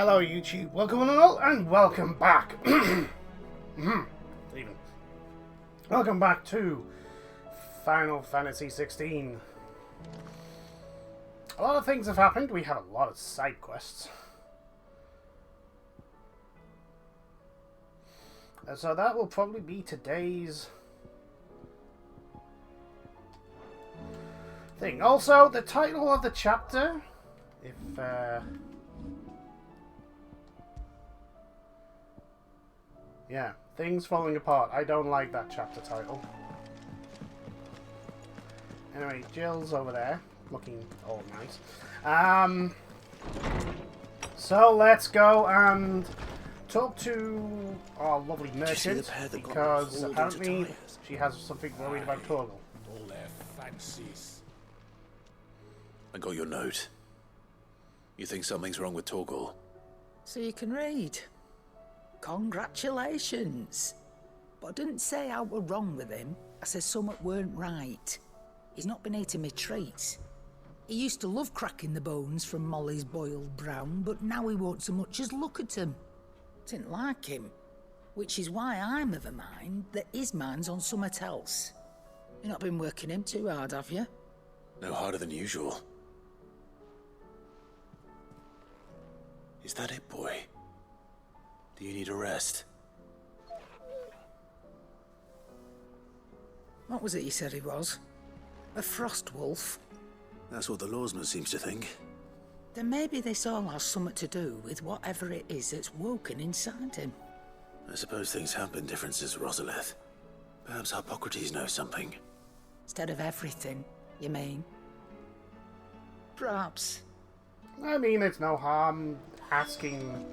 Hello YouTube, welcome on all, and welcome back. Even. Welcome back to Final Fantasy XVI. A lot of things have happened. We have a lot of side quests. So that will probably be today's thing. Also, the title of the chapter, if yeah, things falling apart. I don't like that chapter title. Anyway, Jill's over there, looking all nice. So let's go and talk to our lovely merchant, because apparently she has something worried about Torgal. All their fancies. I got your note. You think something's wrong with Torgal? So you can read. Congratulations. But I didn't say I were wrong with him. I said something weren't right. He's not been eating me treats. He used to love cracking the bones from Molly's boiled brown, but now he won't so much as look at 'em. Didn't like him. Which is why I'm of a mind that his mind's on something else. You've not been working him too hard, have you? No harder than usual. Is that it, boy? Do you need a rest? What was it you said he was? A frost wolf? That's what the lawsman seems to think. Then maybe this all has something to do with whatever it is that's woken inside him. I suppose things have been different since Rosalith. Perhaps Hippocrates knows something. Instead of everything, you mean? Perhaps. I mean, it's no harm asking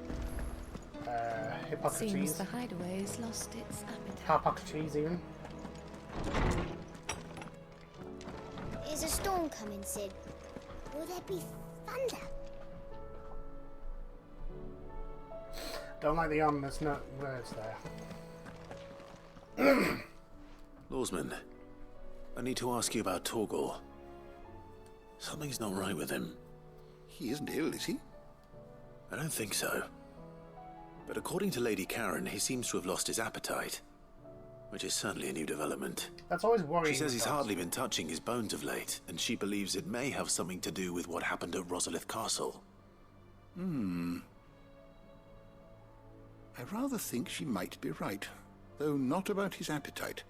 Hippocrates. Seems the hideaway's lost its appetite. Hippocrates, even. Is a storm coming, Sid? Will there be thunder? Don't like the ominous words there. Lawsman, I need to ask you about Torgal. Something's not right with him. He isn't ill, is he? I don't think so. But according to Lady Karen, he seems to have lost his appetite. Which is certainly a new development. That's always worrying. She says he's hardly been touching his bones of late, and she believes it may have something to do with what happened at Rosalith Castle. I rather think she might be right, though not about his appetite.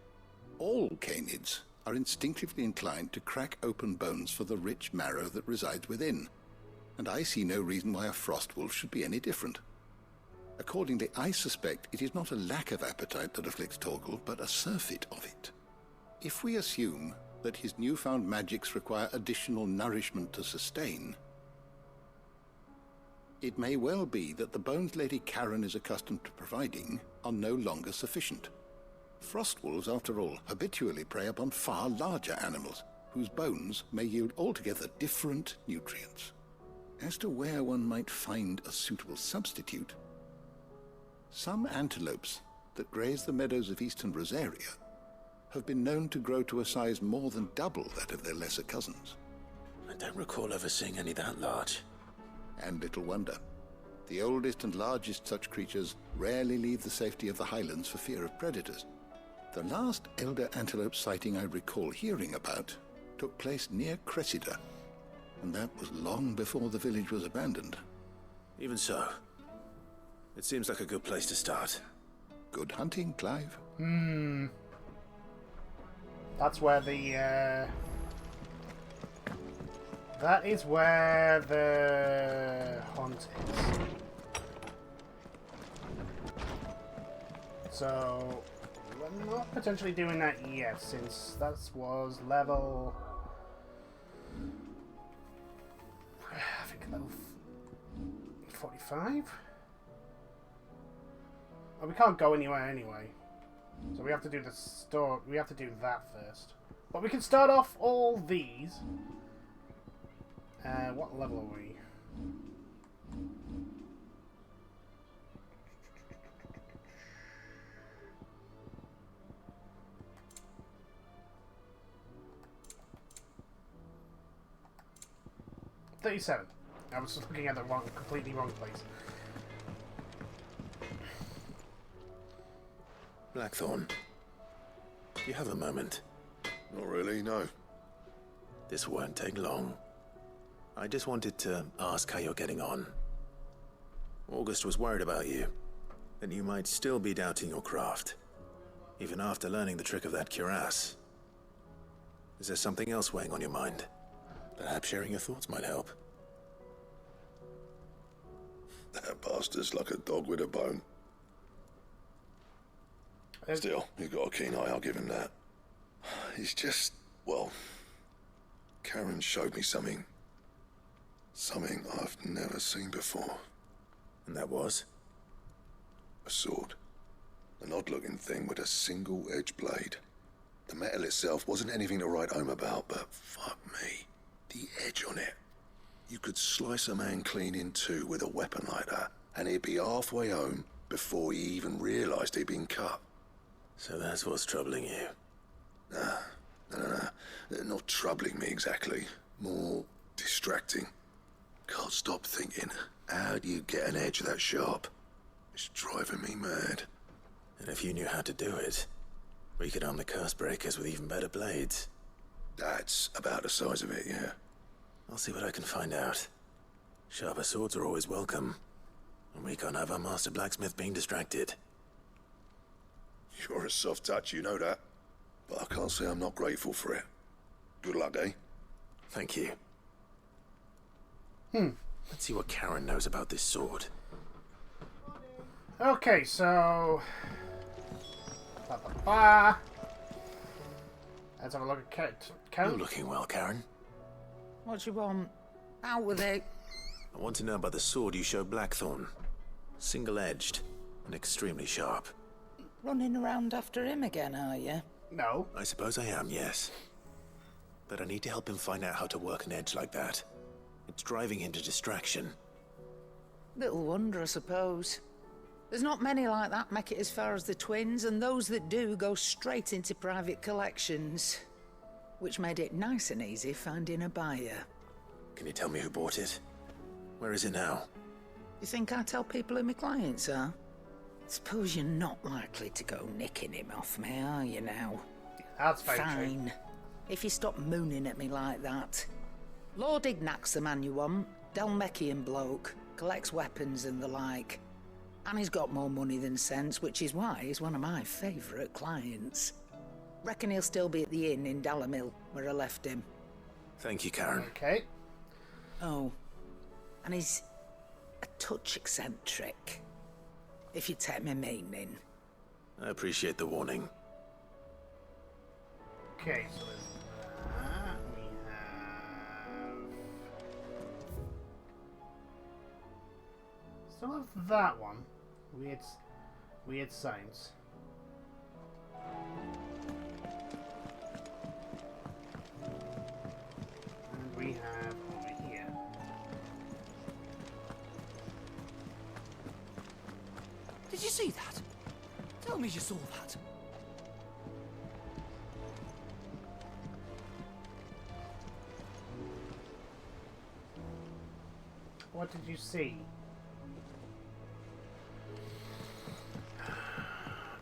All canids are instinctively inclined to crack open bones for the rich marrow that resides within, and I see no reason why a frost wolf should be any different. Accordingly, I suspect it is not a lack of appetite that afflicts Torgal, but a surfeit of it. If we assume that his newfound magics require additional nourishment to sustain, it may well be that the bones Lady Karen is accustomed to providing are no longer sufficient. Frost wolves, after all, habitually prey upon far larger animals, whose bones may yield altogether different nutrients. As to where one might find a suitable substitute, some antelopes that graze the meadows of eastern Rosaria have been known to grow to a size more than double that of their lesser cousins. I don't recall ever seeing any that large. And little wonder. The oldest and largest such creatures rarely leave the safety of the highlands for fear of predators. The last elder antelope sighting I recall hearing about took place near Cressida, and that was long before the village was abandoned. Even so, it seems like a good place to start. Good hunting, Clive. That's where the that is where the hunt is. So we're not potentially doing that yet, since that was level, I think level 45. Well, we can't go anywhere anyway, so we have to do the store. We have to do that first. But we can start off all these. What level are we? $37. I was looking at the completely wrong place. Blackthorn, do you have a moment? Not really, no. This won't take long. I just wanted to ask how you're getting on. August was worried about you, that you might still be doubting your craft, even after learning the trick of that cuirass. Is there something else weighing on your mind? Perhaps sharing your thoughts might help. That bastard's like a dog with a bone. Still, he's got a keen eye, I'll give him that. He's just, well, Karen showed me something I've never seen before. And that was? A sword. An odd-looking thing with a single-edged blade. The metal itself wasn't anything to write home about, but fuck me, the edge on it. You could slice a man clean in two with a weapon like that, and he'd be halfway home before he even realised he'd been cut. So that's what's troubling you? No. Not troubling me exactly. More distracting. Can't stop thinking, how do you get an edge that sharp? It's driving me mad. And if you knew how to do it, we could arm the curse breakers with even better blades. That's about the size of it, yeah. I'll see what I can find out. Sharper swords are always welcome, and we can't have our master blacksmith being distracted. You're a soft touch, you know that. But I can't say I'm not grateful for it. Good luck, eh? Thank you. Let's see what Karen knows about this sword. Okay, so... Let's have a look at Karen. You're looking well, Karen. What do you want? Out with it. I want to know about the sword you showed Blackthorn. Single-edged and extremely sharp. Running around after him again, are you? No. I suppose I am, yes. But I need to help him find out how to work an edge like that. It's driving him to distraction. Little wonder, I suppose. There's not many like that make it as far as the twins, and those that do go straight into private collections. Which made it nice and easy finding a buyer. Can you tell me who bought it? Where is it now? You think I tell people who my clients are? Suppose you're not likely to go nicking him off me, are you now? That's very true. Fine. If you stop mooning at me like that. Lord Ignac's the man you want. Dalmekian bloke. Collects weapons and the like. And he's got more money than sense, which is why he's one of my favourite clients. Reckon he'll still be at the inn in Dalamil, where I left him. Thank you, Karen. Okay. Oh. And he's a touch eccentric. If you take my meaning. I appreciate the warning. Okay, so there's that. We have... Still have that one. Weird signs. And we have over here. Did you see that? Tell me you saw that. What did you see?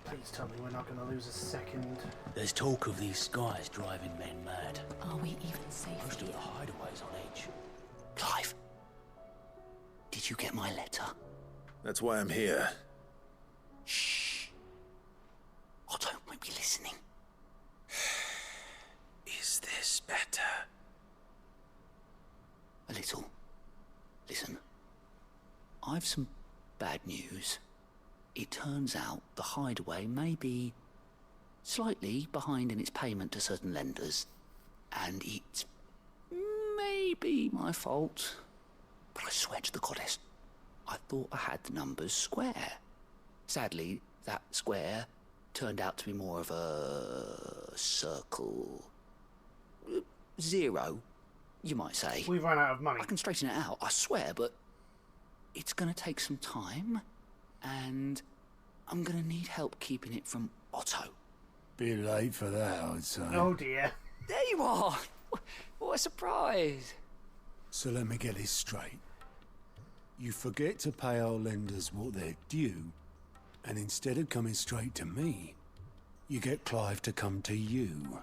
Please tell me we're not going to lose a second. There's talk of these skies driving men mad. Are we even safe Most of here? the hideaways on edge. Clive, did you get my letter? That's why I'm here. Shh. Otto might be listening. Is this better? A little. Listen, I've some bad news. It turns out the hideaway may be slightly behind in its payment to certain lenders, and it's maybe my fault. But I swear to the goddess, I thought I had the numbers square. Sadly, that square turned out to be more of a circle. Zero, you might say. We've run out of money. I can straighten it out, I swear, but it's gonna take some time, and I'm gonna need help keeping it from Otto. Bit late for that, I'd say. Oh dear. There you are! What a surprise! So let me get this straight. You forget to pay our lenders what they're due, and instead of coming straight to me, You get Clive to come to you.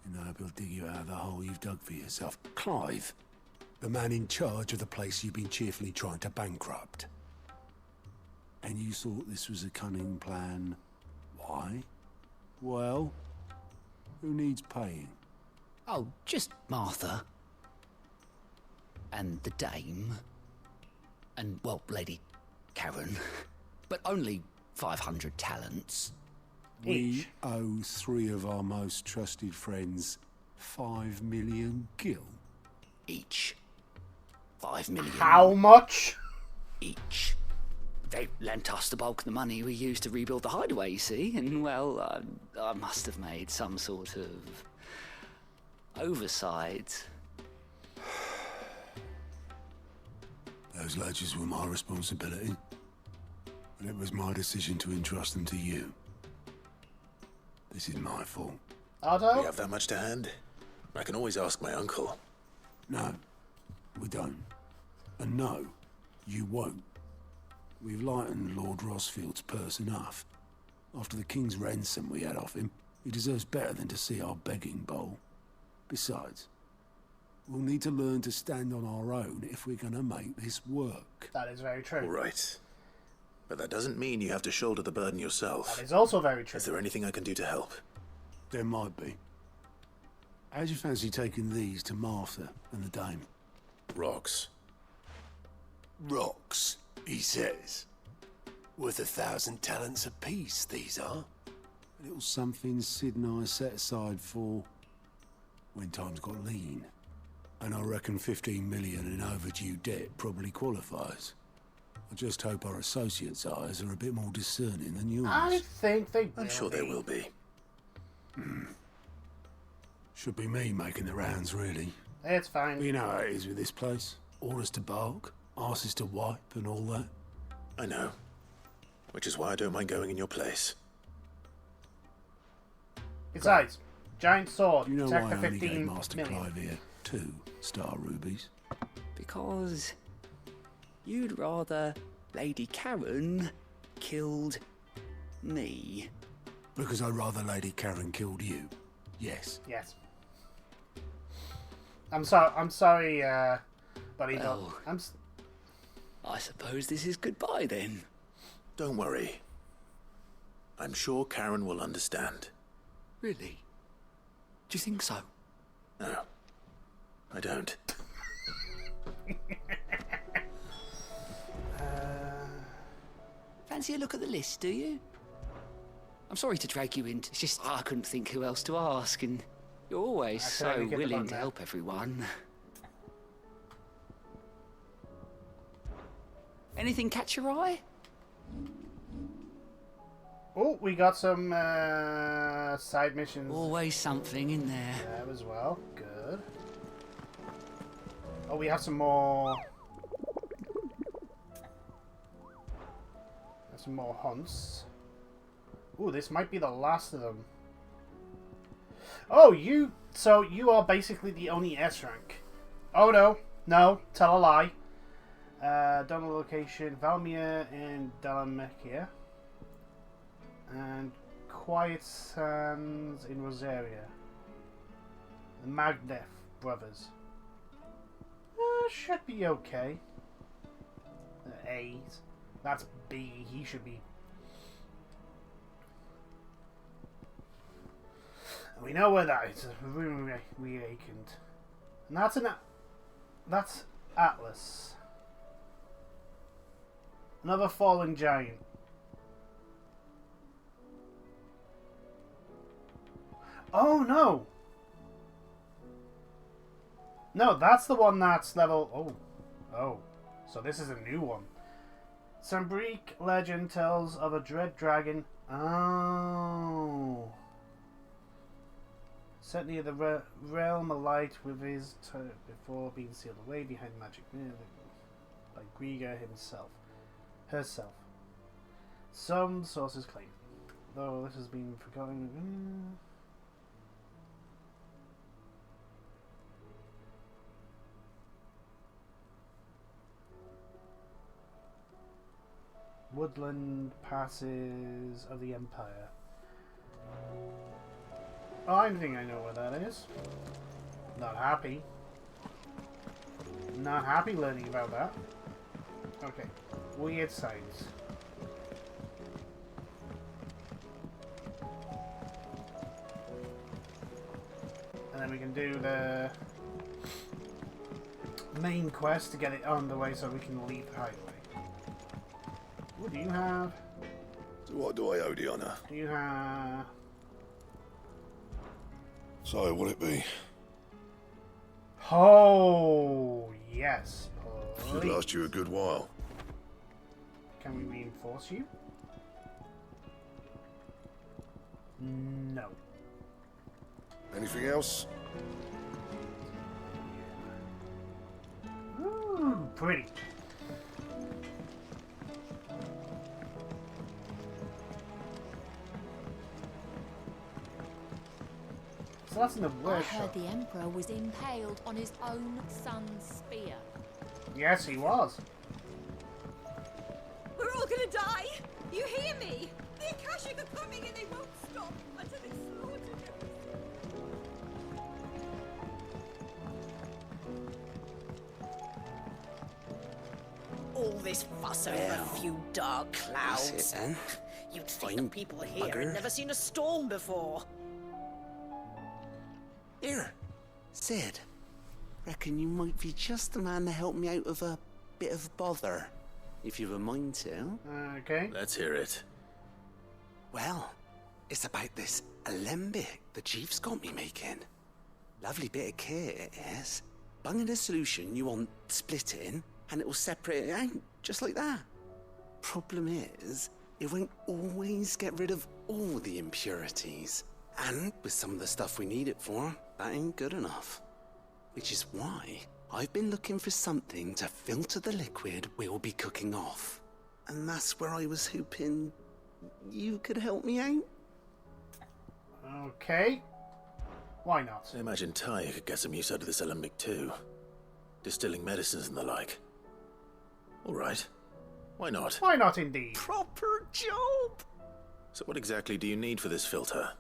And I hope he'll dig you out of the hole you've dug for yourself. Clive, the man in charge of the place you've been cheerfully trying to bankrupt. And you thought this was a cunning plan. Why? Well, who needs paying? Oh, just Martha. And the dame. And, well, Lady Karen. But only 500 talents. We owe 3 of our most trusted friends 5 million gil. Each. 5 million. How much? Each. They lent us the bulk of the money we used to rebuild the hideaway, you see, and, well, I must have made some sort of oversight. Those ledgers were my responsibility, and it was my decision to entrust them to you. This is my fault. Otto? We have that much to hand? I can always ask my uncle. No, we don't. And no, you won't. We've lightened Lord Rosfield's purse enough. After the king's ransom we had off him, he deserves better than to see our begging bowl. Besides, we'll need to learn to stand on our own if we're gonna make this work. That is very true. All right. But that doesn't mean you have to shoulder the burden yourself. That is also very true. Is there anything I can do to help? There might be. How'd you fancy taking these to Martha and the dame? Rocks. Rocks, he says. Worth 1,000 talents apiece, these are. A little something Sid and I set aside for when times got lean. And I reckon 15 million in overdue debt probably qualifies. I just hope our associates' eyes are a bit more discerning than yours. I think they will. I'm sure they will be. Should be me making the rounds, really. It's fine. You know how it is with this place. Orders to bark, arses to wipe, and all that. I know. Which is why I don't mind going in your place. Besides, giant sword. You know Attack why for I only gave 15 Master million. Clive here 2 star rubies? Because you'd rather Lady Karen killed me. Because I'd rather Lady Karen killed you. Yes. Yes. I'm sorry, buddy. Well, I suppose this is goodbye then. Don't worry. I'm sure Karen will understand. Really? Do you think so? No. I don't. Fancy a look at the list, do you? I'm sorry to drag you in. It's just I couldn't think who else to ask, and you're always so willing to help everyone. Anything catch your eye? Oh, we got some side missions. Always something in there. There as well. Good. Oh, we have some more. Some more hunts. Ooh, this might be the last of them. Oh, so you are basically the only S rank. Oh no, tell a lie. Done location, Valmir and Dalamekia. And Quiet Sands in Rosaria. The Magneff brothers. Should be okay. A. That's B. He should be. We know where that is. Reawakened. And that's Atlas. Another fallen giant. Oh no! No, that's the one that's level. Oh. So this is a new one. Some Greek legend tells of a dread dragon. Oh. Set near the realm alight with his before being sealed away behind magic mirror by Griga herself. Some sources claim, though this has been forgotten. Woodland passes of the Empire. Oh, I think I know where that is. Not happy. Not happy learning about that. Okay. Weird signs. And then we can do the main quest to get it on the way so we can leave the highway. What do you have? So what do I owe the honour? Do you have... So, what'll it be? Oh, yes, Should please. last you a good while. Can we reinforce you? No. Anything else? Ooh, pretty. So that's in the I workshop. heard the Emperor was impaled on his own son's spear. Yes, he was. We're all gonna die! You hear me? The Akashic are coming and they won't stop until they slaughter All this fuss over a few dark clouds. That's it then. You'd think Fine the people here bugger. had never seen a storm before. Here, Sid. Reckon you might be just the man to help me out of a bit of bother, if you've a mind to. Okay. Let's hear it. Well, it's about this alembic the chief's got me making. Lovely bit of kit it is. Bunging a solution you want splitting, and it will separate it out, just like that. Problem is, it won't always get rid of all the impurities. And with some of the stuff we need it for, that ain't good enough. Which is why I've been looking for something to filter the liquid we'll be cooking off. And that's where I was hoping you could help me out. Okay. Why not? I imagine Ty could get some use out of this alembic too. Distilling medicines and the like. Alright. Why not? Why not indeed? Proper job! So what exactly do you need for this filter?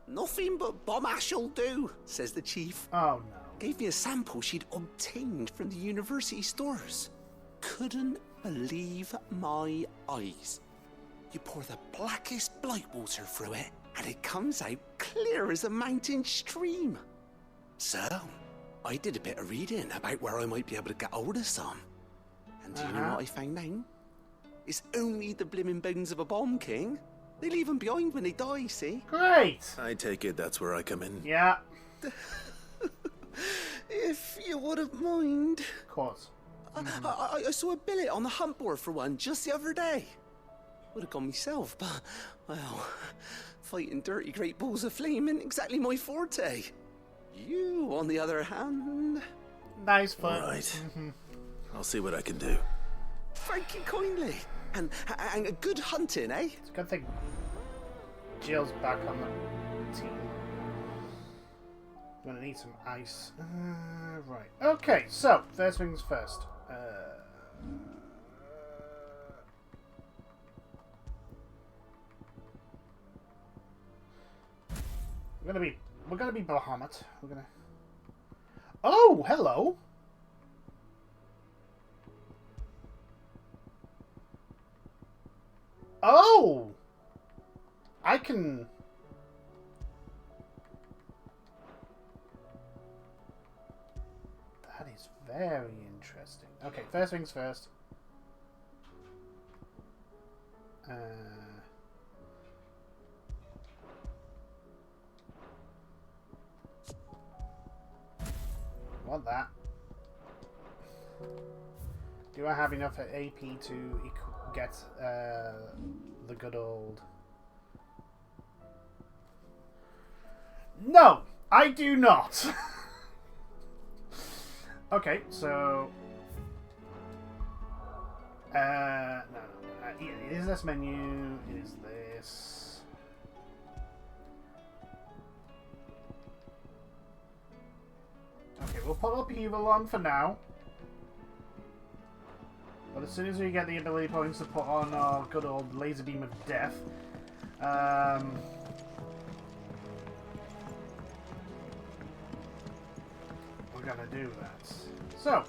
Nothing but bomb ash'll do, says the chief. Oh no. Gave me a sample she'd obtained from the university stores. Couldn't believe my eyes. You pour the blackest blight water through it, and it comes out clear as a mountain stream. So, I did a bit of reading about where I might be able to get hold of some. And do you know what I found out? It's only the blimmin' bones of a bomb king. They leave them behind when they die, see? Great! I take it that's where I come in. Yeah. If you wouldn't mind. Of course. I saw a billet on the hunt board for one just the other day. Would have gone myself, but, well, fighting dirty great balls of flame isn't exactly my forte. You, on the other hand... Nice fun. Alright. I'll see what I can do. Thank you kindly. And a good hunting, eh? It's a good thing Jill's back on the team. I'm gonna need some ice. Right. Okay, so, first things first. We're gonna be Bahamut. We're gonna... Oh, hello! Oh! I can... That is very interesting. Okay, first things first. Want that. Do I have enough AP to get the good old... No! I do not! Okay, so... no. Yeah, it is this menu, it is this... Okay, we'll put up Evil on for now. But as soon as we get the ability points to put on our good old laser beam of death, we're gonna do that. So,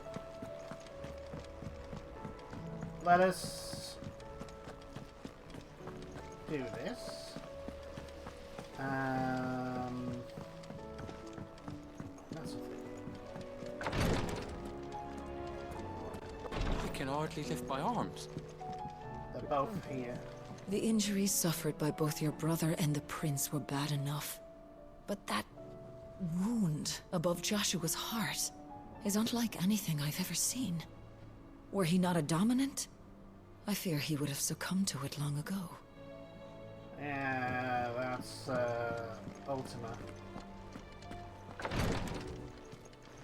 let us do this. That's a thing. I can hardly lift my arms. They're both here. The injuries suffered by both your brother and the prince were bad enough. But that wound above Joshua's heart is unlike anything I've ever seen. Were he not a dominant, I fear he would have succumbed to it long ago. Yeah, that's Ultima.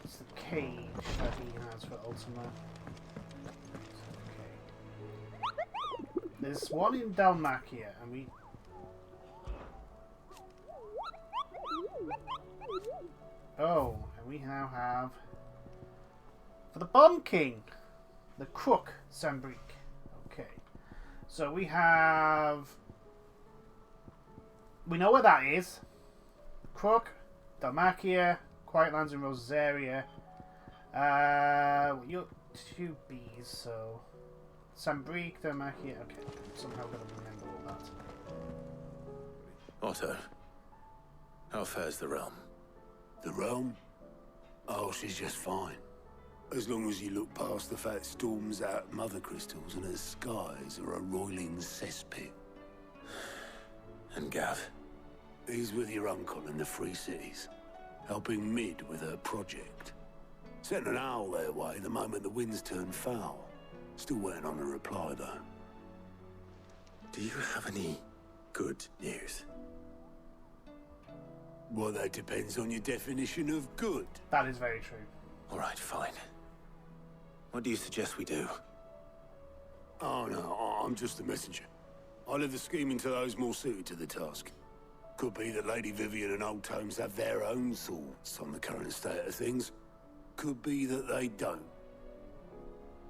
It's the cage that he has for Ultima. Okay. There's one in Dalmacia, and we... Oh, and we now have... For the Bomb King, the Crook Sambrique. Okay. So we have... We know where that is. Crook, Dalmacia, Quiet Lands in Rosaria. You're 2 Bs, so... Sambrique, Dalmacia... Okay, somehow I'm going to remember all that. Otto, how fares the realm? The realm? Oh, she's just fine. As long as you look past the fat storms out mother crystals and her skies are a roiling cesspit. And Gav? He's with your uncle in the Free Cities, helping Mid with her project. Sent an owl their way the moment the winds turned foul. Still waiting on a reply, though. Do you have any good news? Well, that depends on your definition of good. That is very true. All right, fine. What do you suggest we do? Oh, no, I'm just the messenger. I leave the scheming to those more suited to the task. Could be that Lady Vivian and Old Tomes have their own thoughts on the current state of things. Could be that they don't.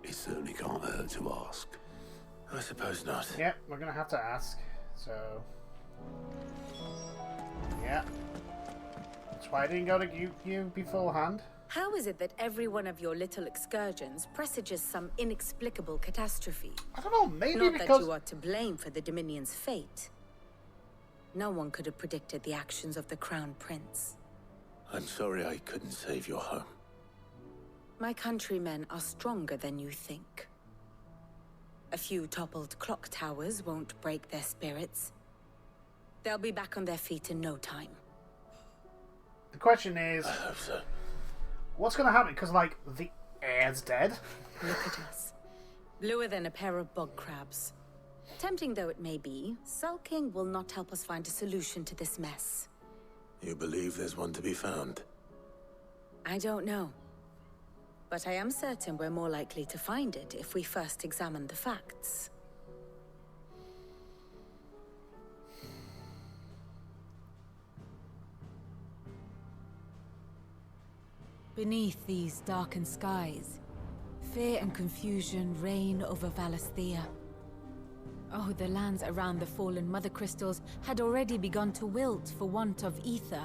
It certainly can't hurt to ask. I suppose not. Yep, we're going to have to ask, so... Yeah. That's why I didn't go to you beforehand. How is it that every one of your little excursions presages some inexplicable catastrophe? I don't know, maybe Not because... that you are to blame for the Dominion's fate. No one could have predicted the actions of the Crown Prince. I'm sorry I couldn't save your home. My countrymen are stronger than you think. A few toppled clock towers won't break their spirits. They'll be back on their feet in no time. The question is... I hope so. What's going to happen? Because, like, the heir's dead. Look at us. Bluer than a pair of bog crabs. Tempting though it may be, sulking will not help us find a solution to this mess. You believe there's one to be found? I don't know. But I am certain we're more likely to find it if we first examine the facts. Beneath these darkened skies, fear and confusion reign over Valisthea. Oh, the lands around the fallen mother crystals had already begun to wilt for want of ether.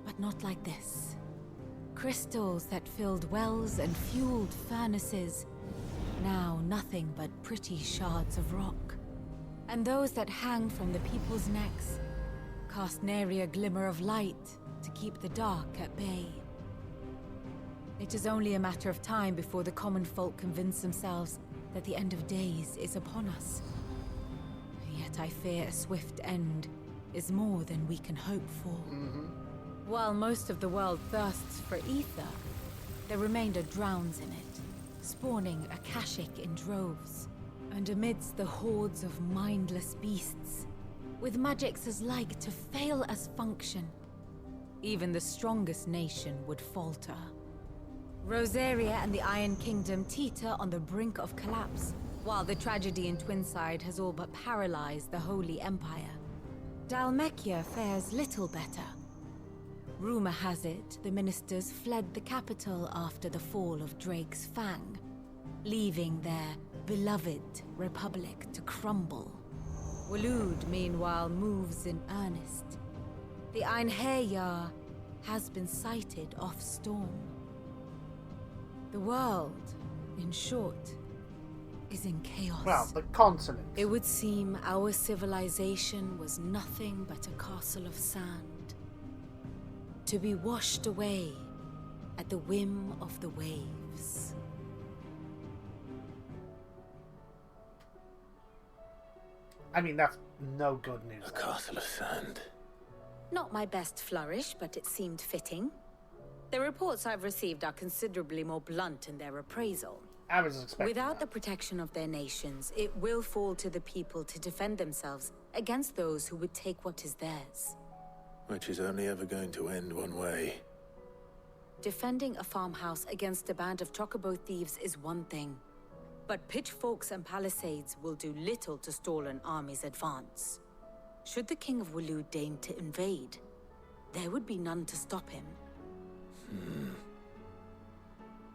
But not like this. Crystals that filled wells and fueled furnaces. Now nothing but pretty shards of rock. And those that hang from the people's necks cast nary a glimmer of light to keep the dark at bay. It is only a matter of time before the common folk convince themselves that the end of days is upon us. Yet I fear a swift end is more than we can hope for. While most of the world thirsts for ether, the remainder drowns in it, spawning Akashic in droves. And amidst the hordes of mindless beasts, with magics as like to fail as function, even the strongest nation would falter. Rosaria and the Iron Kingdom teeter on the brink of collapse, while the tragedy in Twinside has all but paralyzed the Holy Empire. Dalmacia fares little better. Rumor has it the ministers fled the capital after the fall of Drake's Fang, leaving their beloved republic to crumble. Waloed, meanwhile, moves in earnest. The Einherjar has been sighted off Storm. The world, in short, is in chaos. Well, the continent. It would seem our civilization was nothing but a castle of sand, to be washed away at the whim of the waves. I mean, that's no good news. A castle of sand. Not my best flourish, but it seemed fitting. The reports I've received are considerably more blunt in their appraisal. I was expecting Without that. the protection of their nations, it will fall to the people to defend themselves against those who would take what is theirs. Which is only ever going to end one way. Defending a farmhouse against a band of chocobo thieves is one thing, but pitchforks and palisades will do little to stall an army's advance. Should the King of Wulu deign to invade, there would be none to stop him.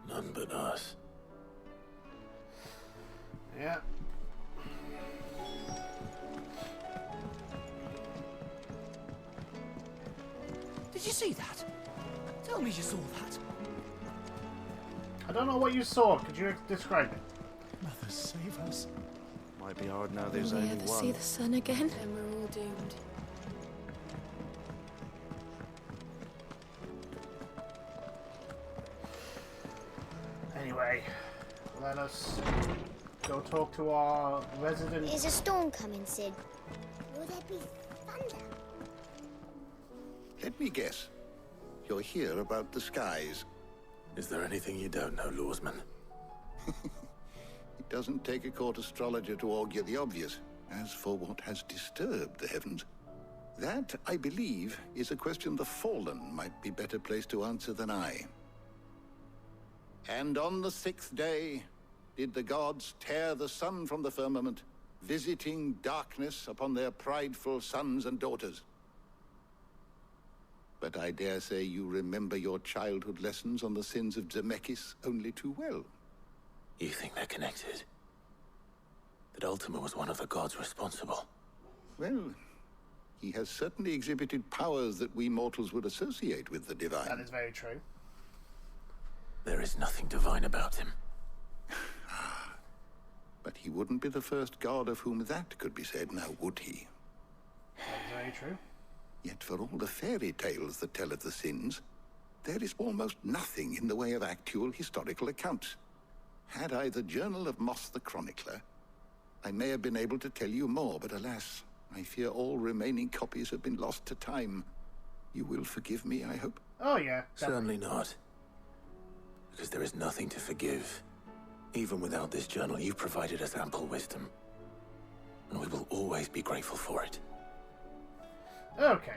None but us. Yeah. Did you see that? Tell me you saw that. I don't know what you saw. Could you describe it? Mother, save us. Might be hard now there's Will we only ever one. see the sun again? Then we're all doomed. Anyway, let us go talk to our resident. Is a storm coming, Sid? Will there be thunder? Let me guess. You're here about the skies. Is there anything you don't know, Lawsman? It doesn't take a court astrologer to augur the obvious. As for what has disturbed the heavens, that, I believe, is a question the Fallen might be better placed to answer than I. And on the 6th day did the gods tear the sun from the firmament, visiting darkness upon their prideful sons and daughters. But I dare say you remember your childhood lessons on the sins of Zemeckis only too well. You think they're connected? That Ultima was one of the gods responsible? Well, he has certainly exhibited powers that we mortals would associate with the divine. That is very true. There is nothing divine about him. But he wouldn't be the first god of whom that could be said, now would he? That is very true. Yet for all the fairy tales that tell of the sins, there is almost nothing in the way of actual historical accounts. Had I the Journal of Moss the Chronicler, I may have been able to tell you more, but alas, I fear all remaining copies have been lost to time. You will forgive me, I hope? Oh, yeah. Certainly not. Because there is nothing to forgive. Even without this journal, you provided us ample wisdom. And we will always be grateful for it. Okay.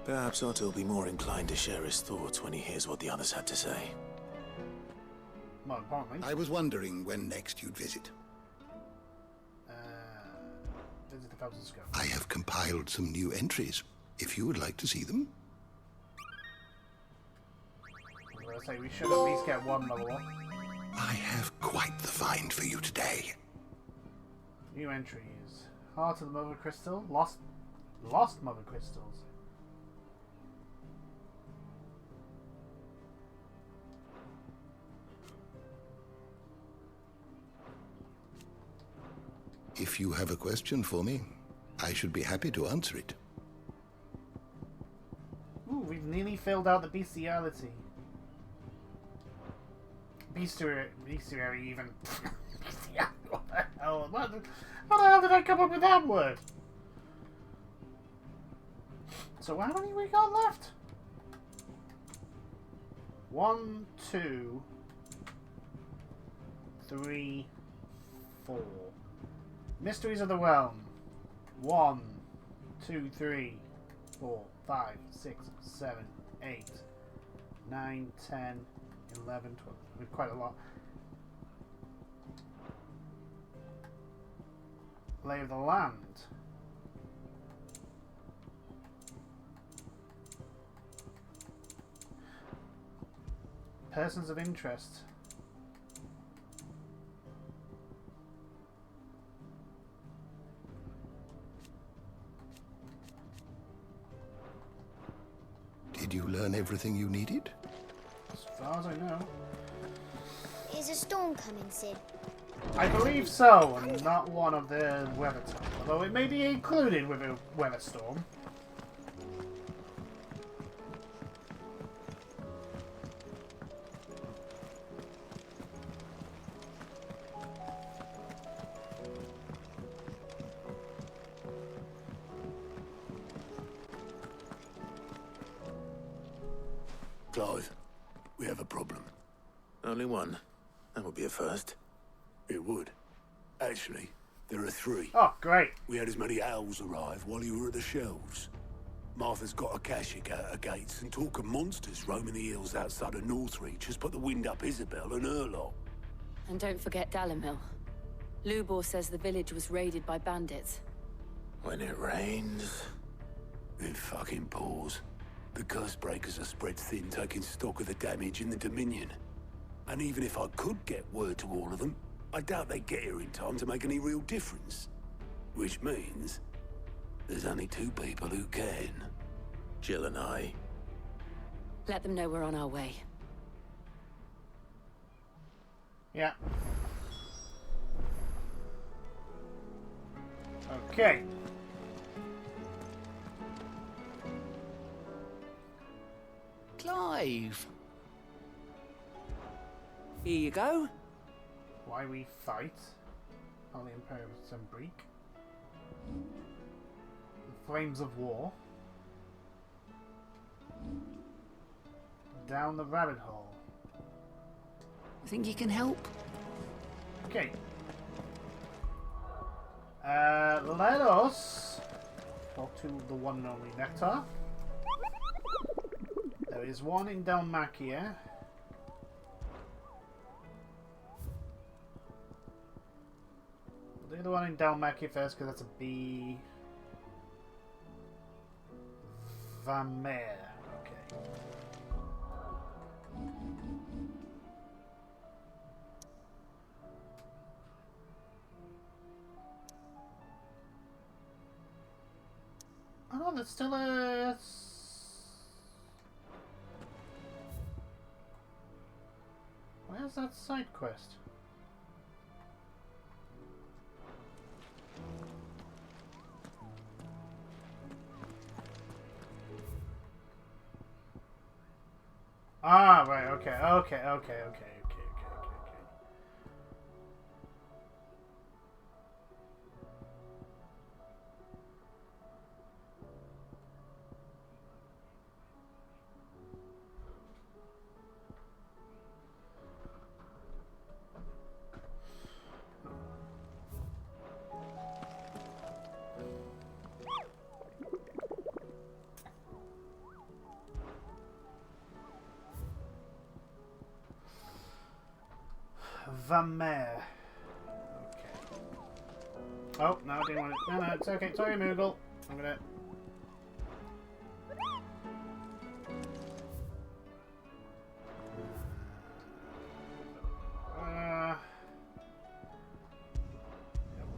Perhaps Otto will be more inclined to share his thoughts when he hears what the others had to say. More importantly. I was wondering when next you'd visit. Visit the Fountain Scope. I have compiled some new entries, if you would like to see them. I was going to say, we should at least get one level up. I have quite the find for you today. New entries. Heart of the Mother Crystal. Lost Mother Crystals. If you have a question for me, I should be happy to answer it. Ooh, we've nearly filled out the bestiality. Bestiary even. Yeah, what the hell? How the hell did I come up with that word? So how many we got left? 1, 2, 3, 4. Mysteries of the Realm. 1, 2, 3, 4, 5, 6, 7, 8, 9, 10, 11, 12. We've quite a lot. Lay of the Land. Persons of Interest. Did you learn everything you needed? As far as I know. Is a storm coming, Sid? I believe so, and not one of the weather type, although it may be included with a weather storm. Clive, we have a problem. Only one. That would be a first. It would. Actually, there are 3. Oh, great. We had as many owls arrive while you were at the shelves. Martha's got a Akashic out her gates, and talk of monsters roaming the hills outside of Northreach has put the wind up Isabel and her lot. And don't forget Dalimil. Lubor says the village was raided by bandits. When it rains... It fucking pours. The curse breakers are spread thin, taking stock of the damage in the Dominion. And even if I could get word to all of them, I doubt they'd get here in time to make any real difference. Which means... there's only 2 people who can. Jill and I. Let them know we're on our way. Yeah. Okay. Clive! Here you go. Why we fight? Only Imperial Break. The Flames of War. Down the rabbit hole. Think you can help? Okay. Let us talk to the one and only Nectar. There is one in Dalmacia. We'll do the one in Dalmacia first because that's a B. Vamer. Okay. Oh, there's still a... Where's that side quest? Ah, right, okay. Vamer. Okay. Oh, no, I didn't want it. No, it's okay. Sorry, Moogle. I'm gonna...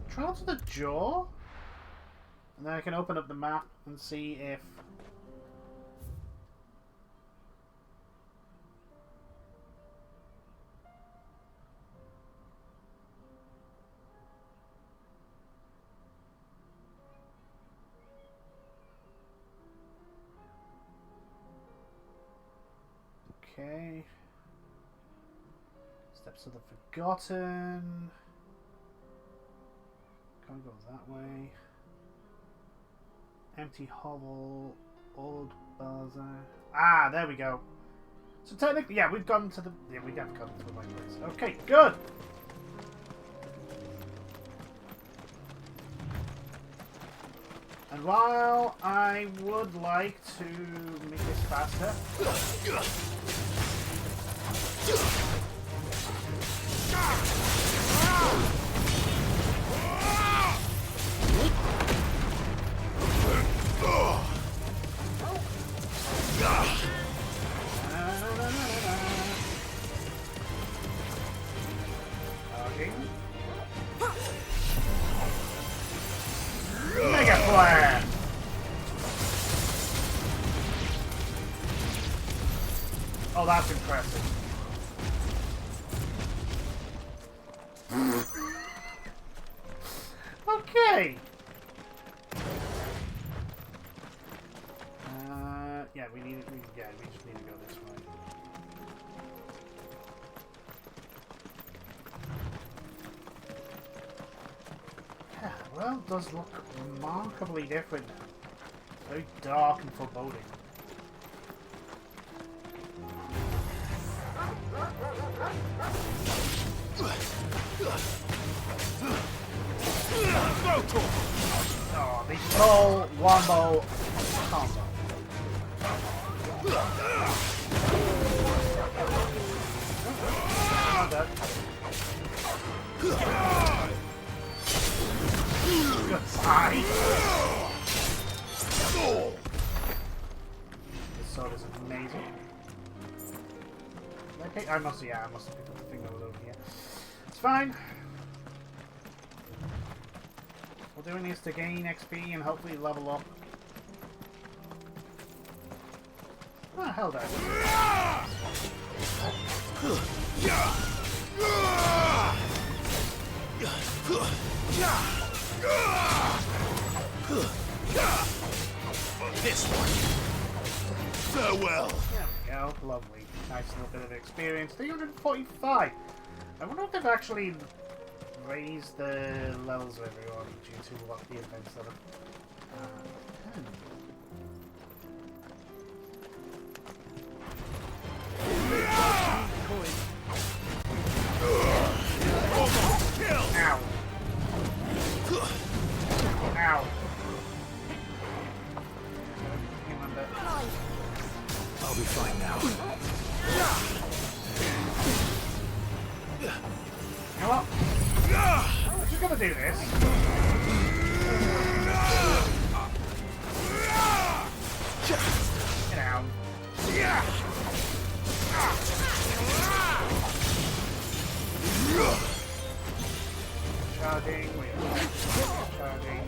Travel to the jaw? And then I can open up the map and see if... Okay. Steps of the Forgotten. Can't go that way. Empty hovel. Old bazaar. Ah, there we go. So technically, yeah, we've gone to the... Yeah, we have gone to the right place. Okay, good! And while I would like to make this faster... Mega Flare! that's impressive. Okay. Yeah, we just need to go this way. Yeah, well, it does look remarkably different now. Very dark and foreboding. Oh, the full wombo combo. Goodbye. This sword is amazing. Okay, I must have picked up the thing that was over here. It's fine. We're doing this to gain XP and hopefully level up. What the hell, that? This one. Farewell. There we go. Lovely. Nice little bit of experience. 345. I wonder if they've actually raised the levels of everyone due to what the events that have Ow. Ow. I'll be fine now. You know what? I'm just gonna do this. Get down. Charging, charging.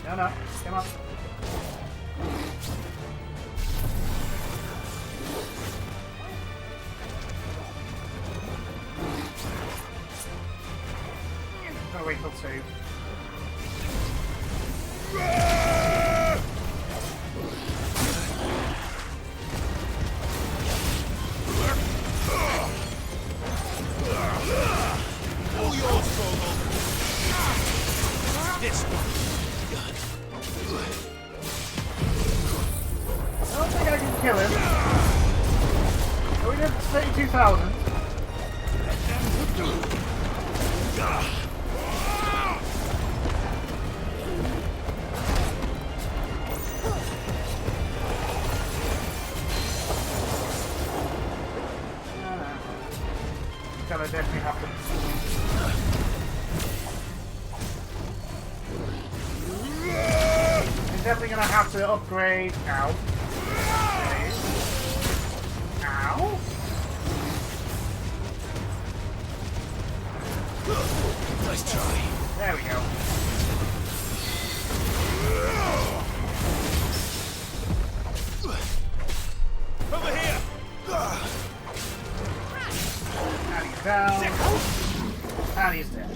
No, come on. I'll wait till 2. All yours, Fogel. This one. I don't think I can kill him. Are we did 32,000? I definitely have to. I'm definitely gonna have to upgrade. Ow. Ow. Nice try. There we go. Over here. And he's down. And he's dead.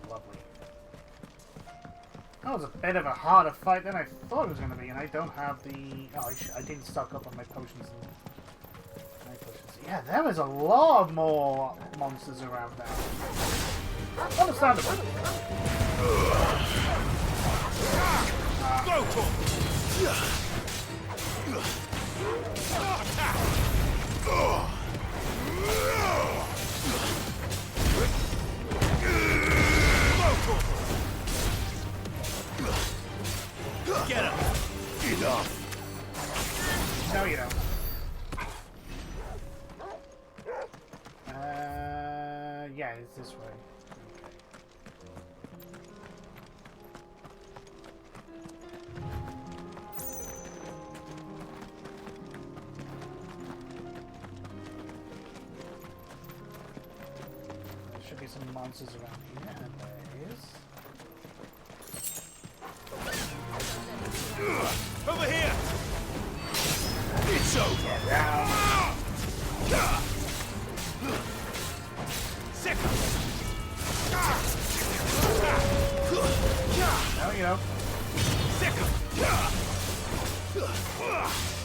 Lovely. That was a bit of a harder fight than I thought it was going to be, and I don't have the... Oh, I didn't stock up on my potions. Yeah, there was a lot more monsters around now. Understandable. Go for Get him! Enough! No, you don't. Yeah, it's this way. There should be some monsters around here, and there is. Over here! you know.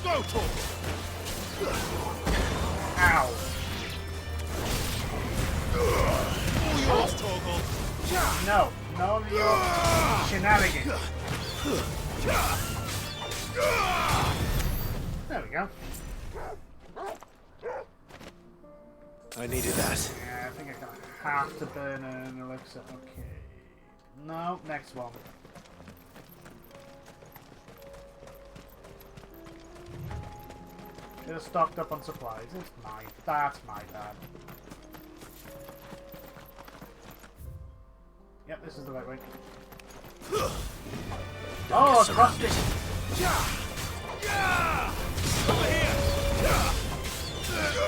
Go, Torgal! Ow. All yours, Torgal! No, none of your shenanigans. There we go. I needed that. Yeah, I think I have to burn an elixir. Okay. No, next one. Should have stocked up on supplies. It's mine. That's my bad. Yep, this is the right way. Oh, across this. Over here!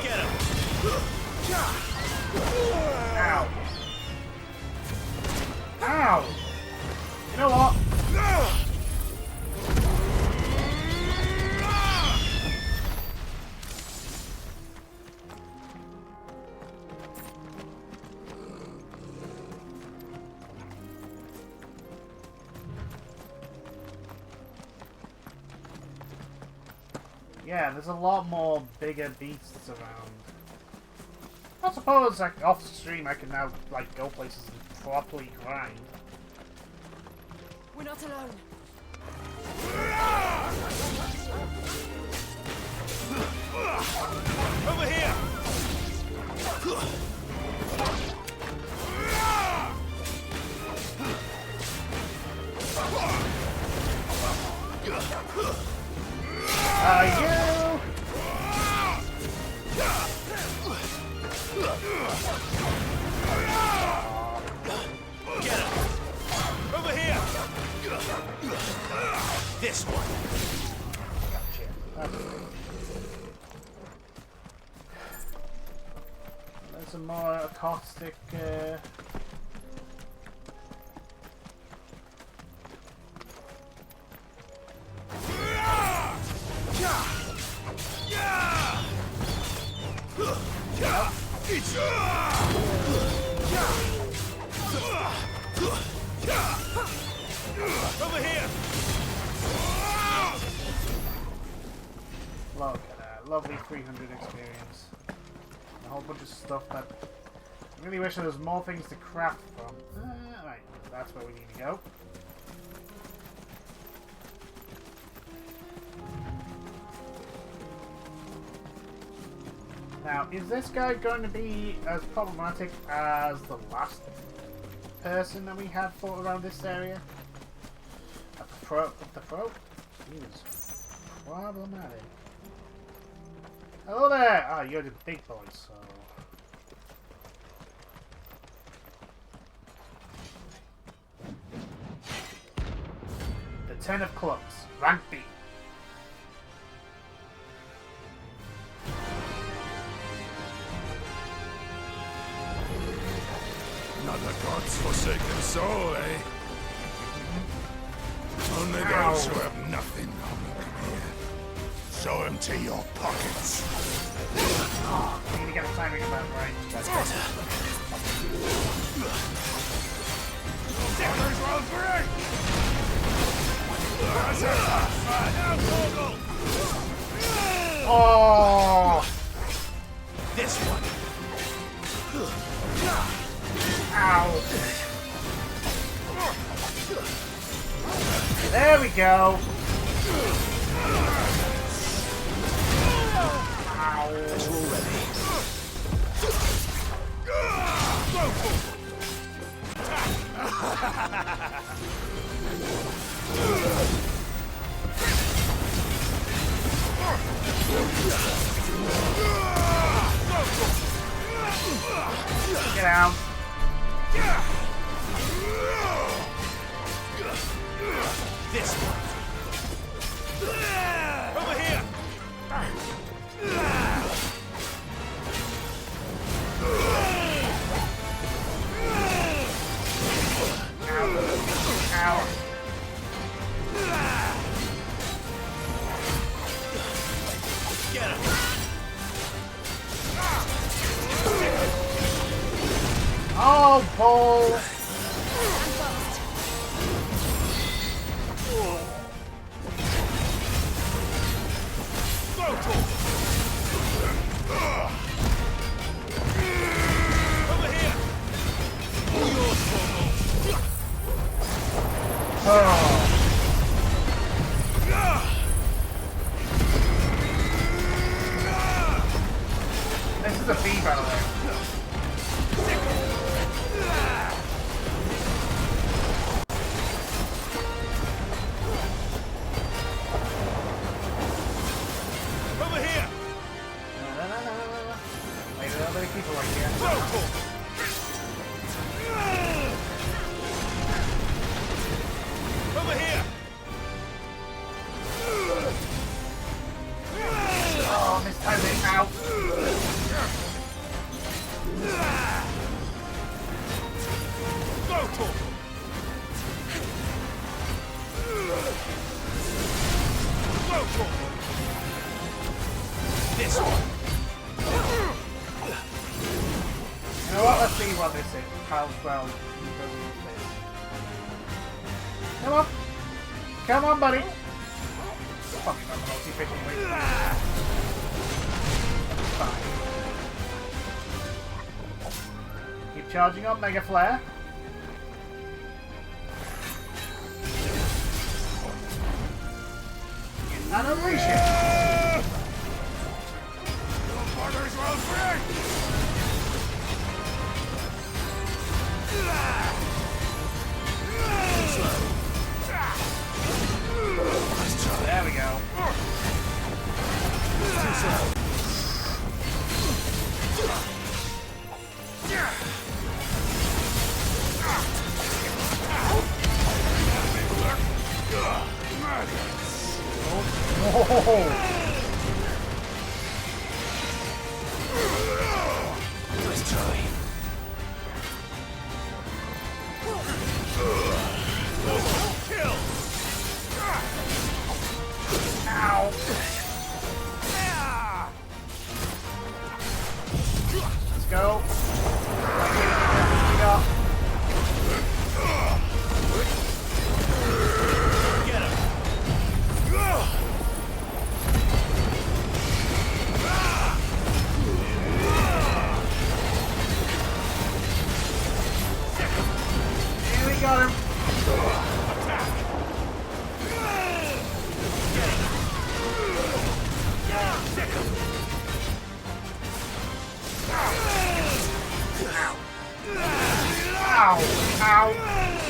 Get him! Ow. Ow! You know what? Yeah, there's a lot more bigger beasts around. I suppose, like, off stream I can now, like, go places and properly grind. We're not alone. Over here! You! Get him! Over here! This one! There's some more caustic. Over here! Look at that. Lovely 300 experience. A whole bunch of stuff that I really wish there was more things to craft from. Right, that's where we need to go. Now, is this guy going to be as problematic as the last person that we had fought around this area? At the throat? He was problematic. Hello there! Ah, you're the big boy, so... The 10 of Clubs, rank B. Another god's forsaken soul, eh? Only those who have nothing come here. So empty your pockets. Oh, we need to get the timing about right. That's better. Deckers roll free! Oh! This one! Ow! There we go! Ow! As you're ready. Get out! This one! Over here! Oh. This is a bee, by the way. Over here! Wait, there are other people right here. Over here! Oh, this time it's out. Go to him! Go to him! This one! You know what? Let's see what this is. How well he does this. Come on. Come on, buddy. Fucking not the most efficient way. Fine. Keep charging up, Mega Flare. And unleash it. Your father's well free! There we go. Oh. Let's try. Kill! Ow! Let's go. Get him! Here we got him. Ow! Ow!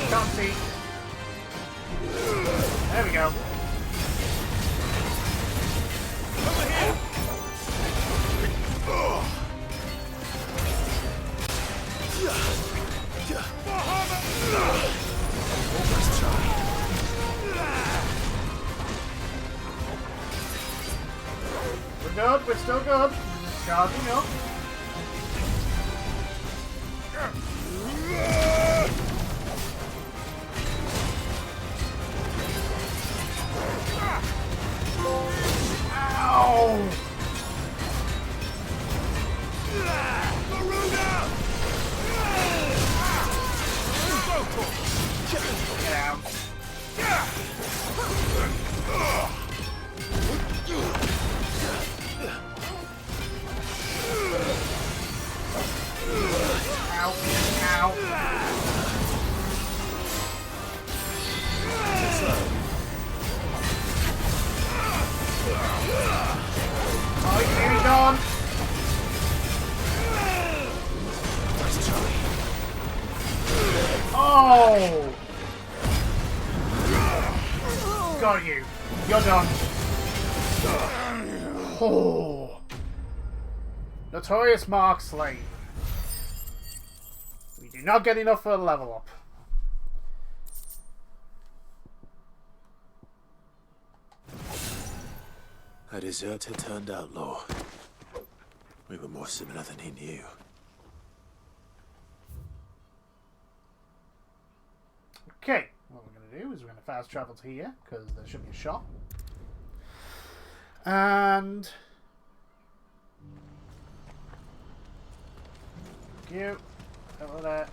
Can't see. There we go. Over here! Let's try. We're good. We're still good. Just charging up. Ow! Get out. Ow. Ow. Oh, he's nearly gone. Oh! Got you. You're done. Oh. Notorious Mark Slave. We do not get enough for a level up. A deserter turned outlaw. We were more similar than he knew. Okay, what we're going to do is we're going to fast travel to here, because there should be a shop. And... Thank you. Hello there.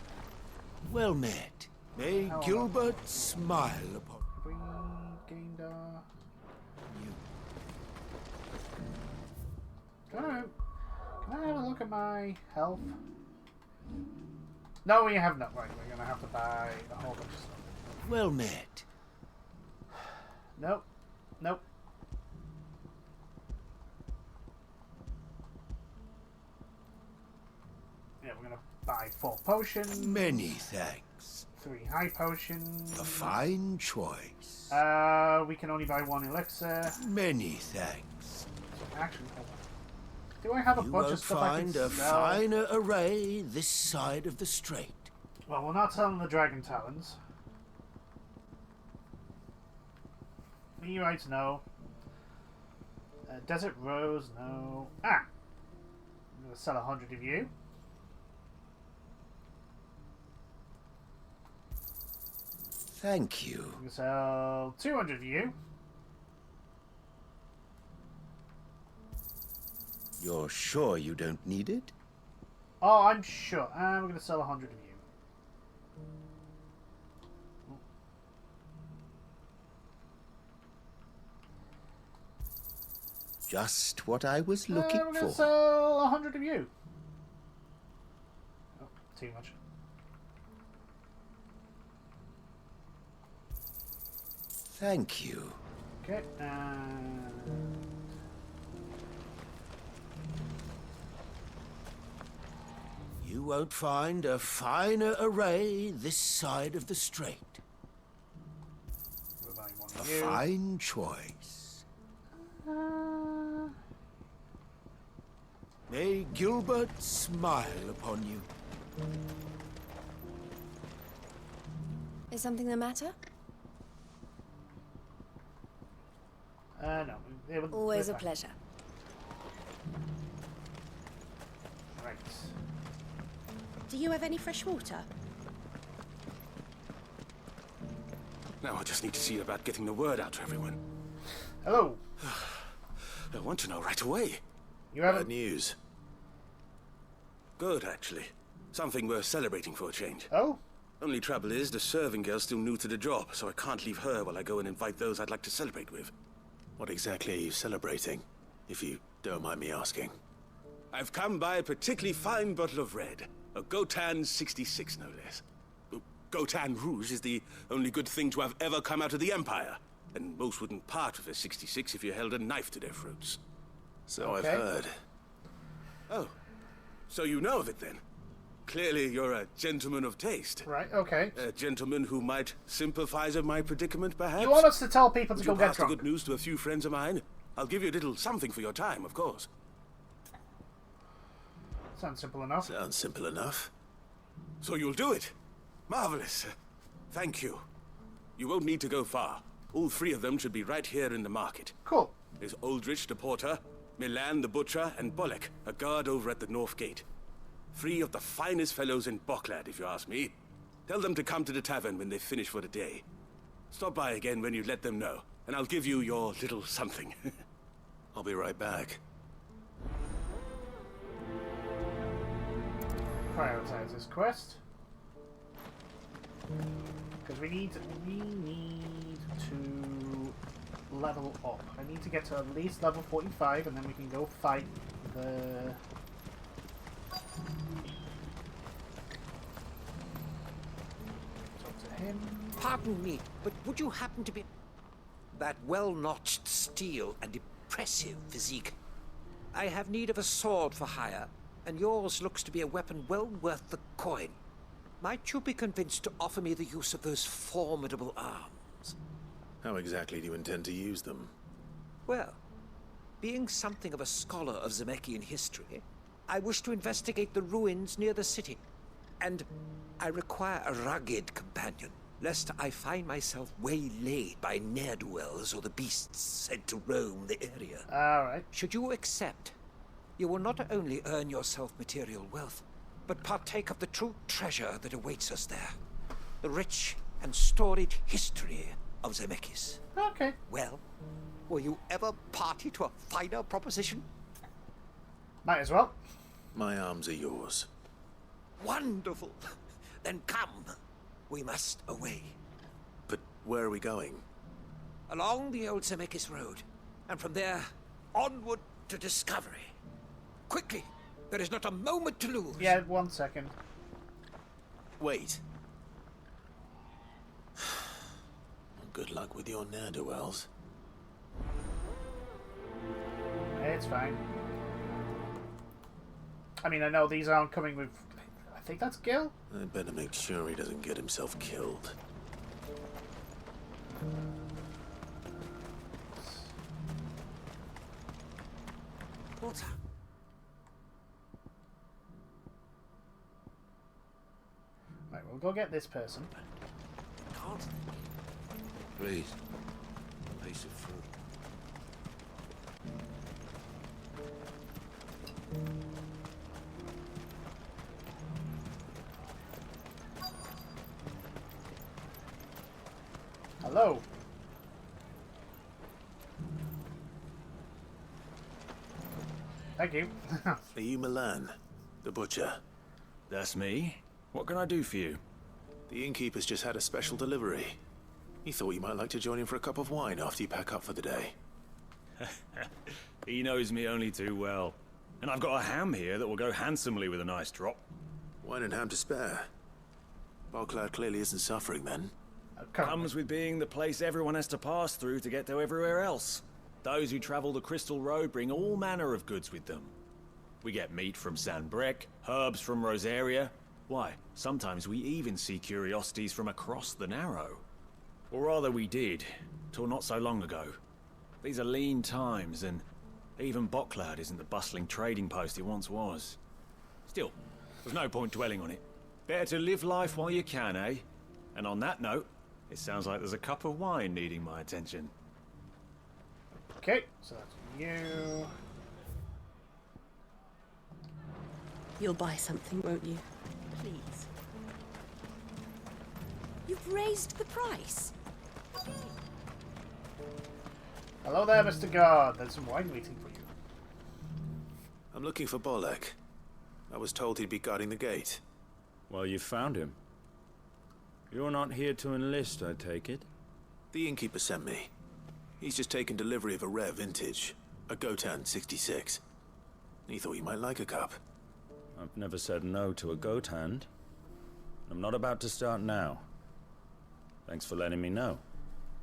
Well met. May Oh, Gilbert smile upon we gained our... Can I have a look at my health? No, we have not. Right, we're going to have to buy a whole bunch of stuff. Well met. Nope. Nope. Yeah, we're gonna buy 4 potions. Many thanks. 3 high potions. A fine choice. We can only buy 1 elixir. Many thanks. Action. Do I have a bunch of stuff I can sell? You won't find a finer array this side of the strait. Well, we're not selling the dragon talons. Meteorites, no. Desert rose, no. Ah! I'm gonna sell 100 of you. Thank you. I'm gonna sell 200 of you. You're sure you don't need it? Oh, I'm sure. And we're gonna sell 100 of you. Just what I was looking We're gonna for. sell 100 of you. Oh, too much. Thank you. Okay, You won't find a finer array this side of the strait. A fine choice. May Gilbert smile upon you. Is something the matter? no. Always a pleasure. Right. Do you have any fresh water? Now I just need to see about getting the word out to everyone. Hello. I want to know right away. You have Bad news. Good, actually. Something worth celebrating for a change. Oh? Only trouble is, the serving girl's still new to the job, so I can't leave her while I go and invite those I'd like to celebrate with. What exactly are you celebrating, if you don't mind me asking? I've come by a particularly fine bottle of red. A Gotan 66, no less. Gotan Rouge is the only good thing to have ever come out of the Empire. And most wouldn't part with a 66 if you held a knife to their throats. So I've heard. Oh, so you know of it then? Clearly you're a gentleman of taste. Right, okay. A gentleman who might sympathize with my predicament, perhaps? You want us to tell people to Would go you get pass the drunk? good news to a few friends of mine? I'll give you a little something for your time, of course. Sounds simple enough. Sounds simple enough. So you'll do it? Marvelous. Thank you. You won't need to go far. All 3 of them should be right here in the market. Cool. There's Aldrich the porter, Milan the butcher, and Bolek, a guard over at the north gate. 3 of the finest fellows in Boklad, if you ask me. Tell them to come to the tavern when they finish for the day. Stop by again when you let them know, and I'll give you your little something. I'll be right back. Prioritize this quest. Because we need to level up. I need to get to at least level 45 and then we can go fight the... Talk to him. Pardon me, but would you happen to be... That well-notched steel and impressive physique. I have need of a sword for hire, and yours looks to be a weapon well worth the coin. Might you be convinced to offer me the use of those formidable arms? How exactly do you intend to use them? Well, being something of a scholar of Zemeckyan history, I wish to investigate the ruins near the city. And I require a rugged companion, lest I find myself waylaid by ne'er-do-wells or the beasts sent to roam the area. Alright. Should you accept, you will not only earn yourself material wealth, but partake of the true treasure that awaits us there. The rich and storied history of Zemeckis. Okay. Well, were you ever party to a finer proposition? Might as well. My arms are yours. Wonderful. Then come. We must away. But where are we going? Along the old Zemeckis Road, and from there, onward to discovery. Quickly! There is not a moment to lose. Yeah, 1 second. Wait. Good luck with your ne'er-do-wells. It's fine. I mean, I know these aren't coming with... I think that's Gil? I'd better make sure he doesn't get himself killed. What's happening? Right, we'll go get this person. Can't. Please. A piece of fruit. Hello. Thank you. Are you Milan, the butcher? That's me. What can I do for you? The innkeeper's just had a special delivery. He thought you might like to join him for a cup of wine after you pack up for the day. He knows me only too well. And I've got a ham here that will go handsomely with a nice drop. Wine and ham to spare. Boklad clearly isn't suffering then. Comes with being the place everyone has to pass through to get to everywhere else. Those who travel the Crystal Road bring all manner of goods with them. We get meat from Sanbrec, herbs from Rosaria. Why, sometimes we even see curiosities from across the Narrow. Or rather we did, till not so long ago. These are lean times, and even Boklad isn't the bustling trading post it once was. Still, there's no point dwelling on it. Better to live life while you can, eh? And on that note, it sounds like there's a cup of wine needing my attention. Okay, so that's you. You'll buy something, won't you? Please. You've raised the price. Hello there, Mr. Guard. There's some wine waiting for you. I'm looking for Bolek. I was told he'd be guarding the gate. Well, you found him. You're not here to enlist, I take it? The innkeeper sent me. He's just taken delivery of a rare vintage, a Gotan 66. He thought you might like a cup. I've never said no to a goat hand. I'm not about to start now. Thanks for letting me know.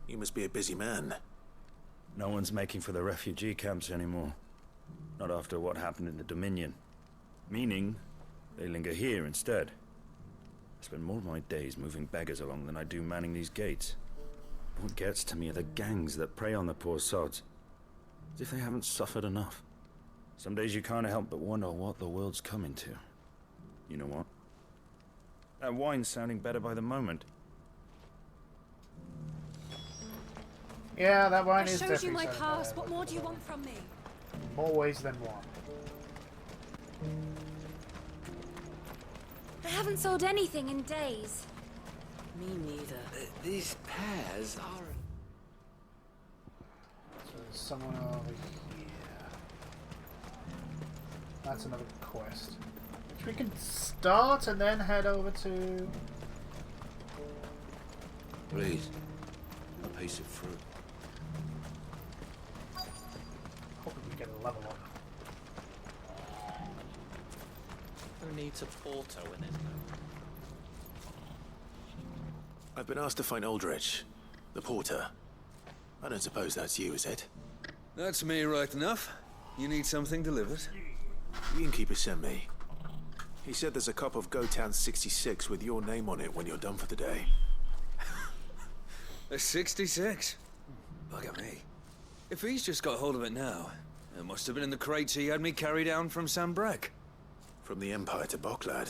You must be a busy man. No one's making for the refugee camps anymore. Not after what happened in the Dominion. Meaning, they linger here instead. I spend more of my days moving beggars along than I do manning these gates. What gets to me are the gangs that prey on the poor sods. As if they haven't suffered enough. Some days you can't help but wonder what the world's coming to. You know what? That wine's sounding better by the moment. Yeah, that wine is I definitely showed you my sounding pass. better. What more do you want from me? More ways than one. I haven't sold anything in days. Me neither. These pears are... So there's someone over here. That's another quest. Which we can start and then head over to... Please. A piece of fruit. Hoping we get a level up. Who needs a porter when there's no... I've been asked to find Aldrich, the porter. I don't suppose that's you, is it? That's me right enough. You need something delivered? The innkeeper sent me. He said there's a cup of Gotan 66 with your name on it when you're done for the day. A 66? Bugger me. If he's just got hold of it now, it must have been in the crates he had me carry down from Sanbrec. From the Empire to Boklad.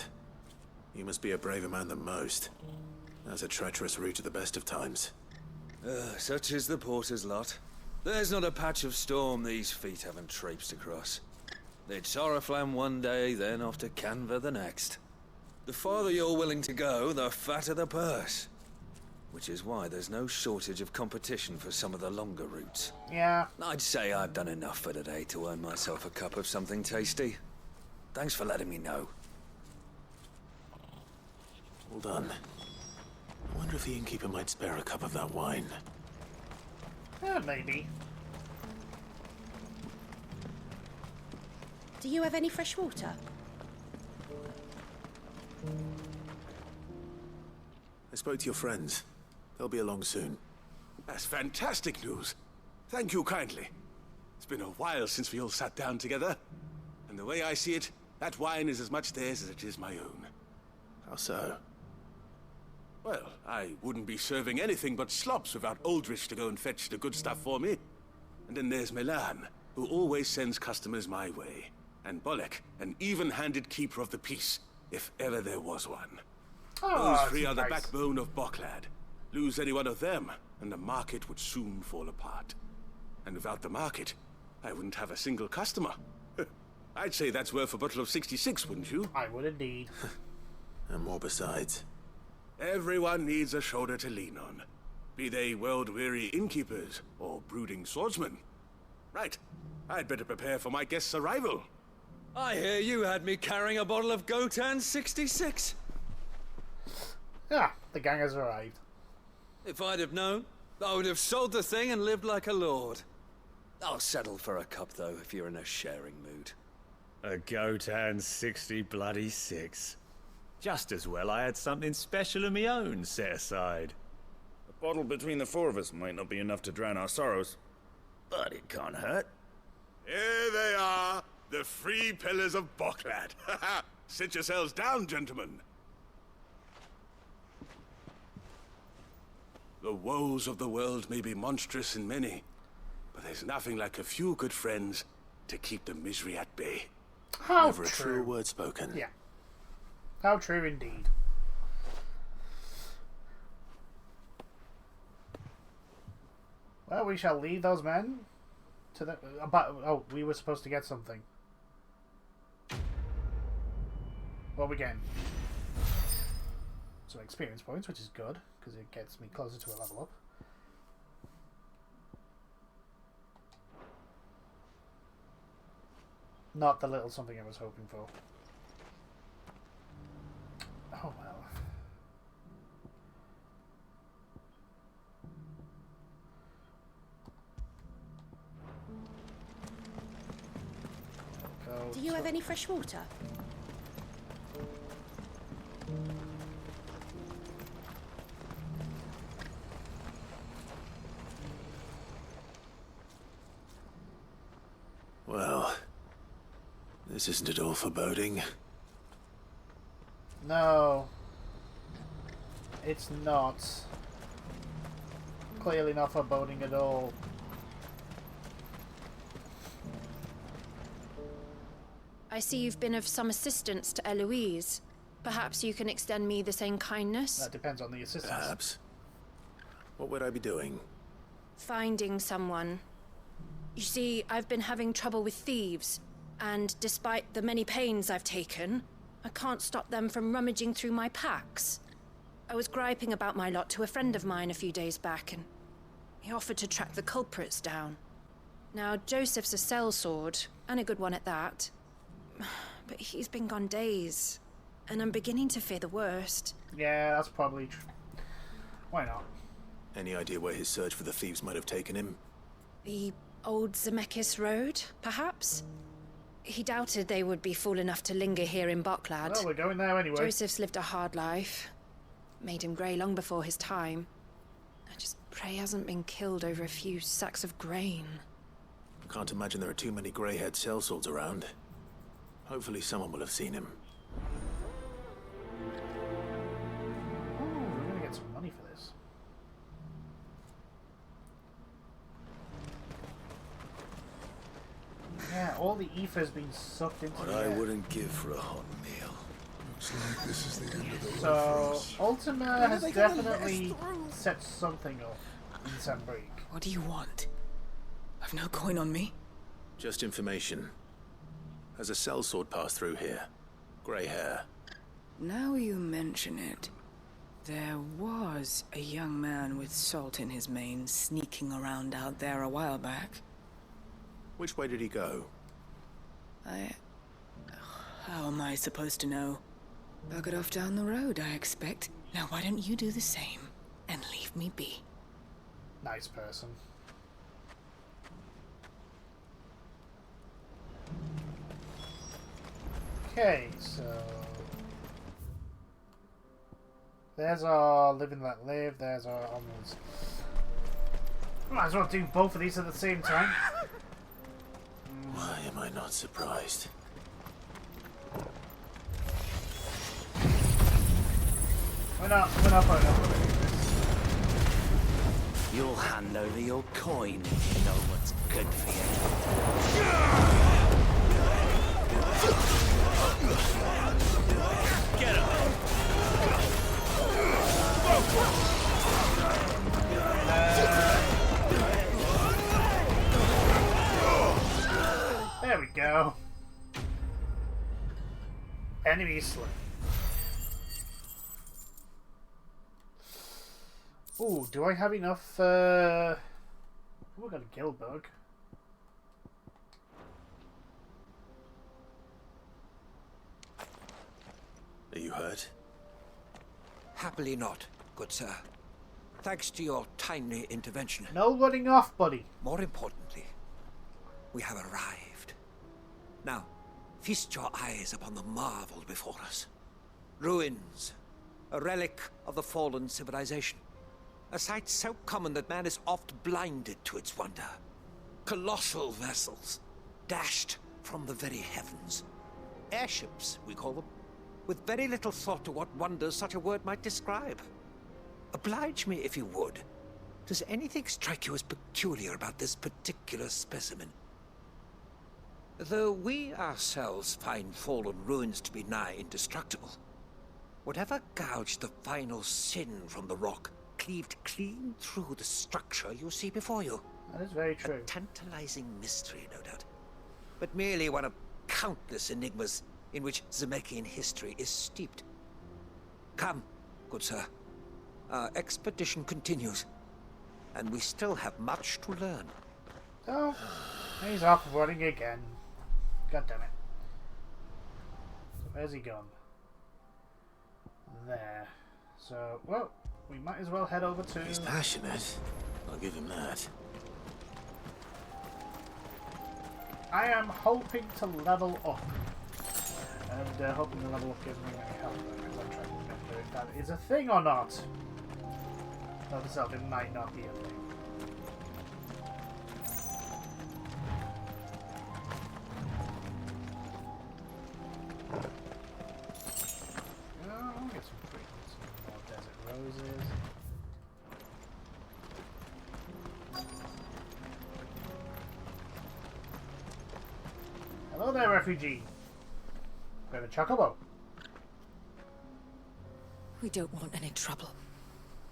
You must be a braver man than most. That's a treacherous route at the best of times. Such is the porter's lot. There's not a patch of storm these feet haven't traipsed across. It's Oriflamme one day, then off to Canva the next. The farther you're willing to go, the fatter the purse. Which is why there's no shortage of competition for some of the longer routes. Yeah. I'd say I've done enough for today to earn myself a cup of something tasty. Thanks for letting me know. Well done. I wonder if the innkeeper might spare a cup of that wine. Maybe. Do you have any fresh water? I spoke to your friends. They'll be along soon. That's fantastic news. Thank you kindly. It's been a while since we all sat down together. And the way I see it, that wine is as much theirs as it is my own. How so? Well, I wouldn't be serving anything but slops without Aldrich to go and fetch the good stuff for me. And then there's Milan, who always sends customers my way. And Bolek, an even-handed keeper of the peace, if ever there was one. Those three are the backbone of Boklad. Lose any one of them, and the market would soon fall apart. And without the market, I wouldn't have a single customer. I'd say that's worth a bottle of 66, wouldn't you? I would indeed. And more besides. Everyone needs a shoulder to lean on. Be they world-weary innkeepers or brooding swordsmen. Right. I'd better prepare for my guest's arrival. I hear you had me carrying a bottle of Gotan 66. Ah, the gang has arrived. If I'd have known, I would have sold the thing and lived like a lord. I'll settle for a cup, though, if you're in a sharing mood. A Gotan 60 bloody 6. Just as well I had something special of my own set aside. A bottle between the four of us might not be enough to drown our sorrows, but it can't hurt. Here they are, the three pillars of Boklad. Sit yourselves down, gentlemen. The woes of the world may be monstrous in many, but there's nothing like a few good friends to keep the misery at bay. How Never a true. true word spoken. Yeah. How true indeed. Well, we shall lead those men to the... oh, we were supposed to get something. What are we getting? Some experience points, which is good, because it gets me closer to a level up. Not the little something I was hoping for. Oh well. Do you have any fresh water? Well, this isn't at all foreboding. No. It's not. Clearly not foreboding at all. I see you've been of some assistance to Eloise. Perhaps you can extend me the same kindness? That depends on the assistance. Perhaps. What would I be doing? Finding someone. You see, I've been having trouble with thieves, and despite the many pains I've taken, I can't stop them from rummaging through my packs. I was griping about my lot to a friend of mine a few days back, and he offered to track the culprits down. Now, Joseph's a sellsword, and a good one at that. But he's been gone days, and I'm beginning to fear the worst. Yeah, that's probably true. Why not? Any idea where his search for the thieves might have taken him? The old Zemeckis Road, perhaps? He doubted they would be fool enough to linger here in Boklad. Well, we're going there anyway. Joseph's lived a hard life. Made him grey long before his time. I just pray he hasn't been killed over a few sacks of grain. Can't imagine there are too many grey-haired sellswords around. Hopefully someone will have seen him. Oh, we're gonna get some money for this. Yeah, all the ether's been sucked into What the I air. wouldn't give for a hot meal. Looks like this is the end of the road for So, us. Ultima When has are they gonna let us definitely through? set something up in Sandbreak. What do you want? I've no coin on me. Just information. Has a sellsword passed through here? Grey hair. Now you mention it, there was a young man with salt in his mane sneaking around out there a while back. Which way did he go? How am I supposed to know? Buggered off down the road, I expect. Now why don't you do the same and leave me be? Nice person. Okay, so there's our live and let live. There's our onwards. Might as well do both of these at the same time. Why am I not surprised? We're not putting up with this. You'll hand over your coin if you know what's good for you. Get him! There we go. Enemy slain. Ooh, do I have enough? Oh, we got a gill bug. Are you hurt? Happily not, good sir. Thanks to your timely intervention. No running off, buddy. More importantly, we have arrived. Now, feast your eyes upon the marvel before us. Ruins, a relic of the fallen civilization. A sight so common that man is oft blinded to its wonder. Colossal vessels, dashed from the very heavens. Airships, we call them, with very little thought to what wonders such a word might describe. Oblige me if you would. Does anything strike you as peculiar about this particular specimen? Though we ourselves find fallen ruins to be nigh indestructible, whatever gouged the final sin from the rock cleaved clean through the structure you see before you. That is very true. A tantalizing mystery, no doubt, but merely one of countless enigmas in which Zemeckis history is steeped. Come, good sir. Our expedition continues, and we still have much to learn. Oh, he's off running again. God damn it. So where's he gone? There. So, well, we might as well head over to... He's passionate. I'll give him that. I am hoping to level up. And hoping the level up gives me any help, because I'm trying to remember if that is a thing or not. Note itself, it might not be a thing. I'll get some frequency, some more desert roses. Hello there, refugee. We have a chocobo. We don't want any trouble.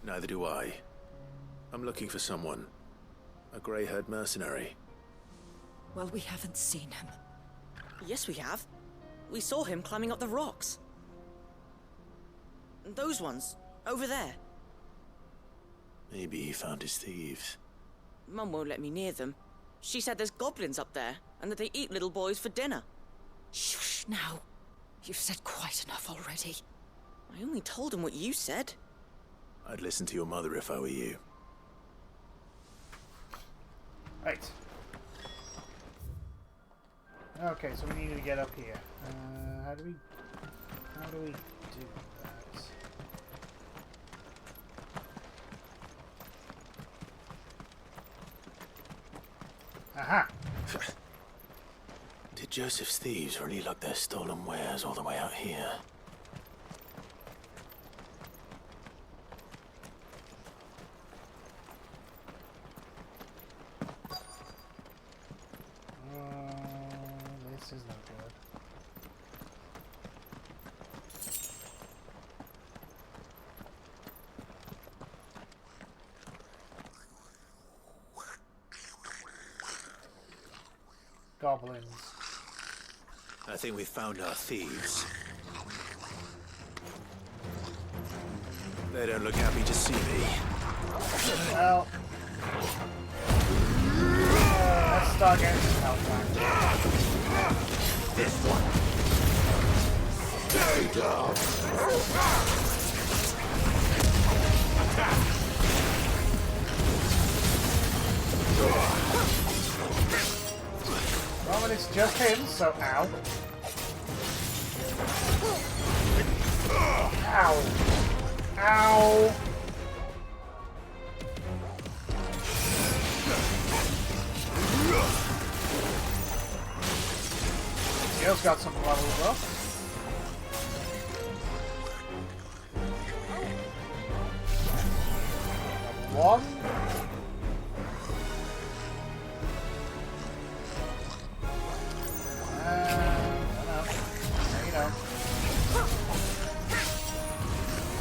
Neither do I. I'm looking for someone. A grey-haired mercenary. Well, we haven't seen him. Yes, we have. We saw him climbing up the rocks. Those ones, over there. Maybe he found his thieves. Mum won't let me near them. She said there's goblins up there, and that they eat little boys for dinner. Shush, now. You've said quite enough already. I only told him what you said. I'd listen to your mother if I were you. Right. Okay, so we need to get up here. How do we do that? Aha! Did Joseph's thieves really lug their stolen wares all the way out here? This is not good. Goblins. I think we've found our thieves. They don't look happy to see me. Well, let's start getting some help back. This one. Stay down. Well, and it's just him, so ow. Ow. Ow. Leo's got some levels up. One.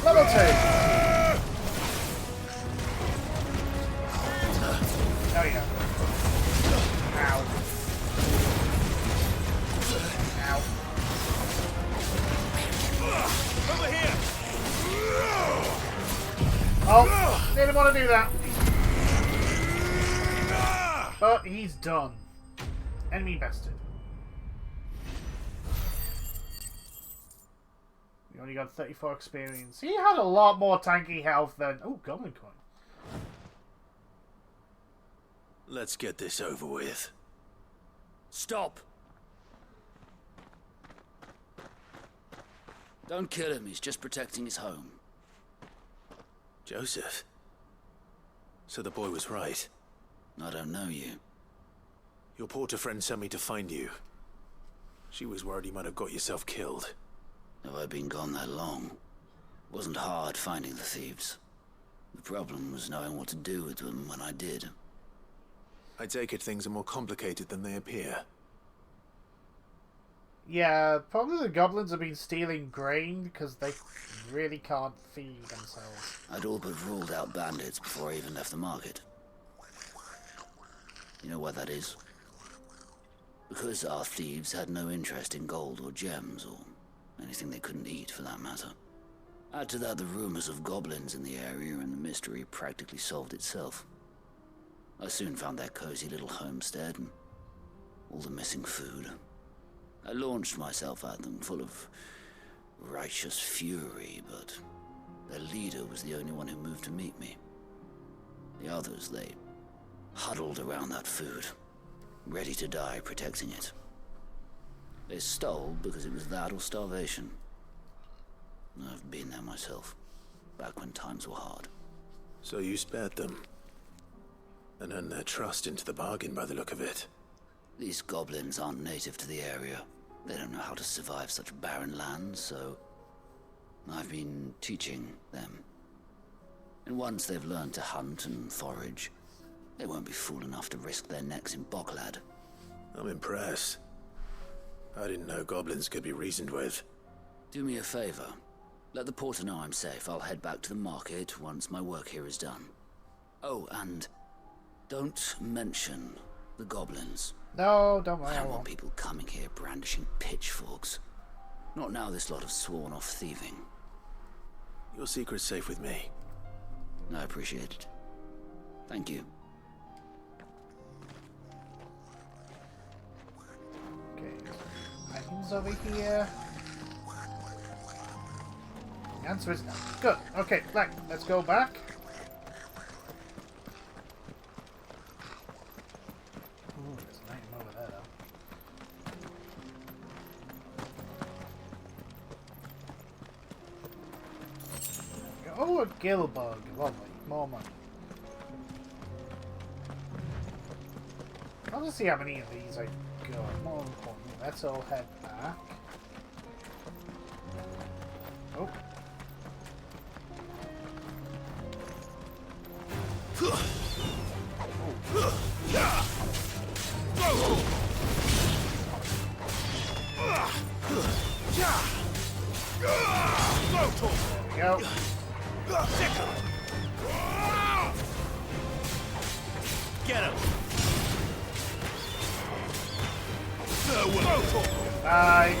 Level 2. There you go. Ow. Ow. Over here! Oh, didn't want to do that. But he's done. Enemy bested. We only got 34 experience. He had a lot more tanky health than... Oh, Goblin Coin. Let's get this over with. Stop! Don't kill him, he's just protecting his home. Joseph? So the boy was right. I don't know you. Your porter friend sent me to find you. She was worried you might have got yourself killed. Have I been gone that long? It wasn't hard finding the thieves. The problem was knowing what to do with them when I did. I take it things are more complicated than they appear. Yeah, probably the goblins have been stealing grain because they really can't feed themselves. I'd all but ruled out bandits before I even left the market. You know why that is? Because our thieves had no interest in gold or gems or anything they couldn't eat for that matter. Add to that the rumors of goblins in the area and the mystery practically solved itself. I soon found their cozy little homestead and all the missing food. I launched myself at them full of righteous fury, but their leader was the only one who moved to meet me. The others, they huddled around that food, ready to die protecting it. They stole because it was that or starvation. I've been there myself, back when times were hard. So you spared them? And earned their trust into the bargain by the look of it. These goblins aren't native to the area. They don't know how to survive such barren lands, so I've been teaching them. And once they've learned to hunt and forage, they won't be fool enough to risk their necks in Boklad. I'm impressed. I didn't know goblins could be reasoned with. Do me a favor. Let the porter know I'm safe. I'll head back to the market once my work here is done. Oh, and don't mention the goblins. No, don't worry. I don't want people coming here brandishing pitchforks. Not now this lot have sworn off thieving. Your secret's safe with me. I appreciate it. Thank you. Okay, items over here. The answer is no. Good. Okay, let's go back. Ooh, there's an item over there. Oh, a gill bug. Lovely. More money. I'll just see how many of these I got. More importantly, let's all head back. Oh. There we go. Get him! Bye.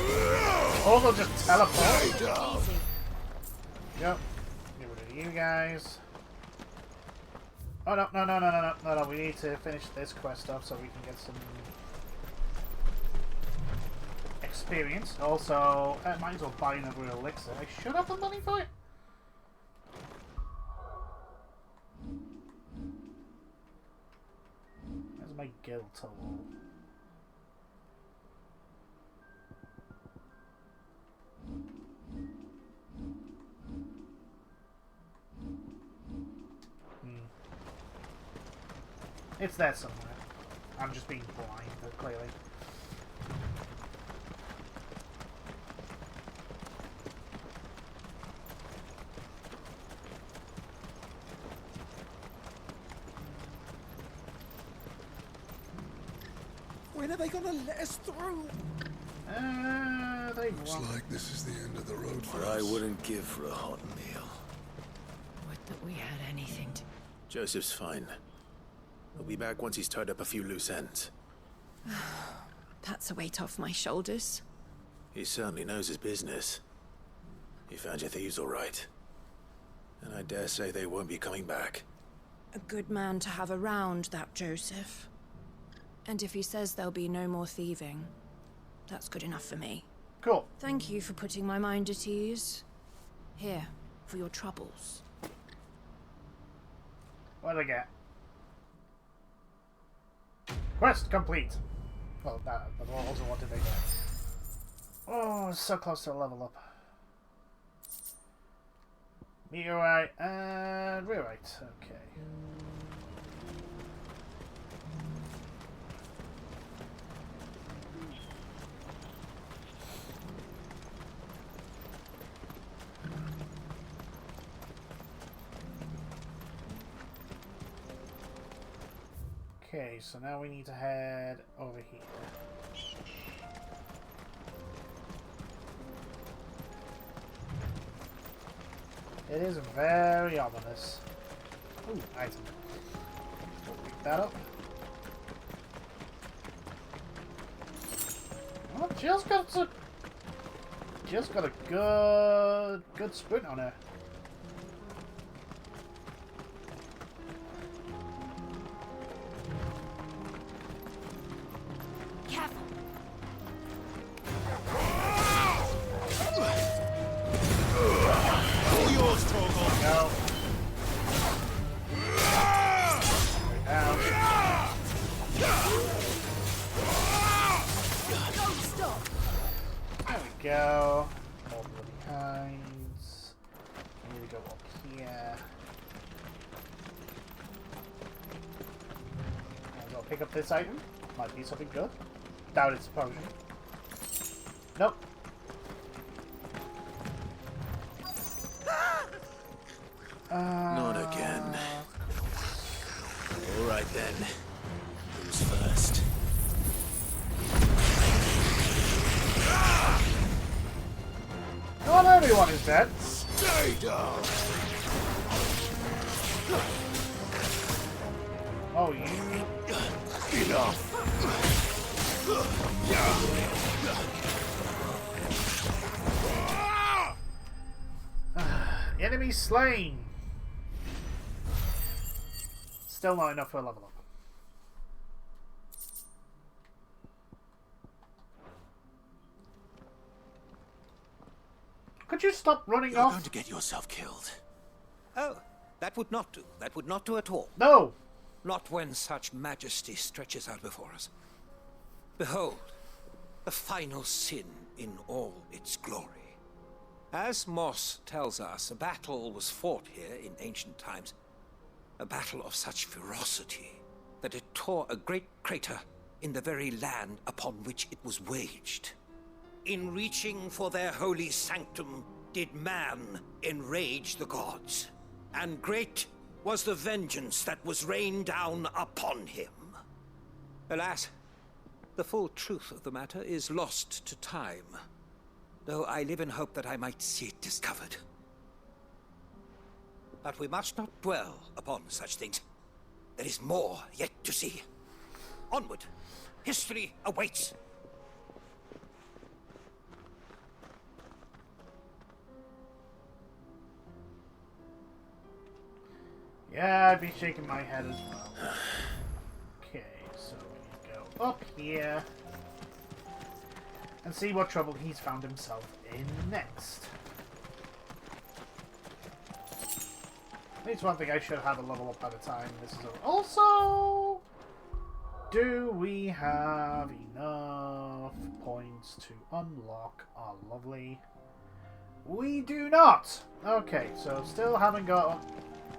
Or they'll just teleport. Yep. Get rid of you guys. Oh no, we need to finish this quest off so we can get some experience. Also, might as well buy another elixir. I should have the money for it. Where's my guild total? It's there somewhere. I'm just being blind, clearly. When are they gonna let us through? They Looks won't. like this is the end of the road for But us. I wouldn't give for a hot meal. Would that we had anything to... Joseph's fine. He'll be back once he's tied up a few loose ends. That's a weight off my shoulders. He certainly knows his business. He found your thieves all right. And I dare say they won't be coming back. A good man to have around, that Joseph. And if he says there'll be no more thieving, that's good enough for me. Cool. Thank you for putting my mind at ease. Here, for your troubles. What did I get? Quest complete. Well, that, but also what did I get? Oh, so close to a level up. Meteorite and rewrite. Okay. Okay, so now we need to head over here. It is very ominous. Ooh, item. We'll pick that up. Oh, Jill's got a good sprint on her. Careful. All yours, Torgal. Go. Down. Don't stop. There we go. More bloody hinds. I need to go up here. I'll go pick up this item. Might be something good. Doubt it's a potion. Nope. Not again. All right then. Who's first? Not everyone is dead. Stay down. Oh, you. Enough. Enemy slain. Still not enough for a level up. Could you stop running You're off? going to get yourself killed. Oh, that would not do. That would not do at all. No! Not when such majesty stretches out before us. Behold, the final sin in all its glory. As Moss tells us, a battle was fought here in ancient times. A battle of such ferocity that it tore a great crater in the very land upon which it was waged. In reaching for their holy sanctum, did man enrage the gods. And great was the vengeance that was rained down upon him. Alas, the full truth of the matter is lost to time, though I live in hope that I might see it discovered. But we must not dwell upon such things. There is more yet to see. Onward! History awaits! Yeah, I'd be shaking my head as well. Okay, so we go up here and see what trouble he's found himself in next. At least one thing, I should have a level up at a time. This is over. Also, do we have enough points to unlock our lovely? We do not. Okay, so still haven't got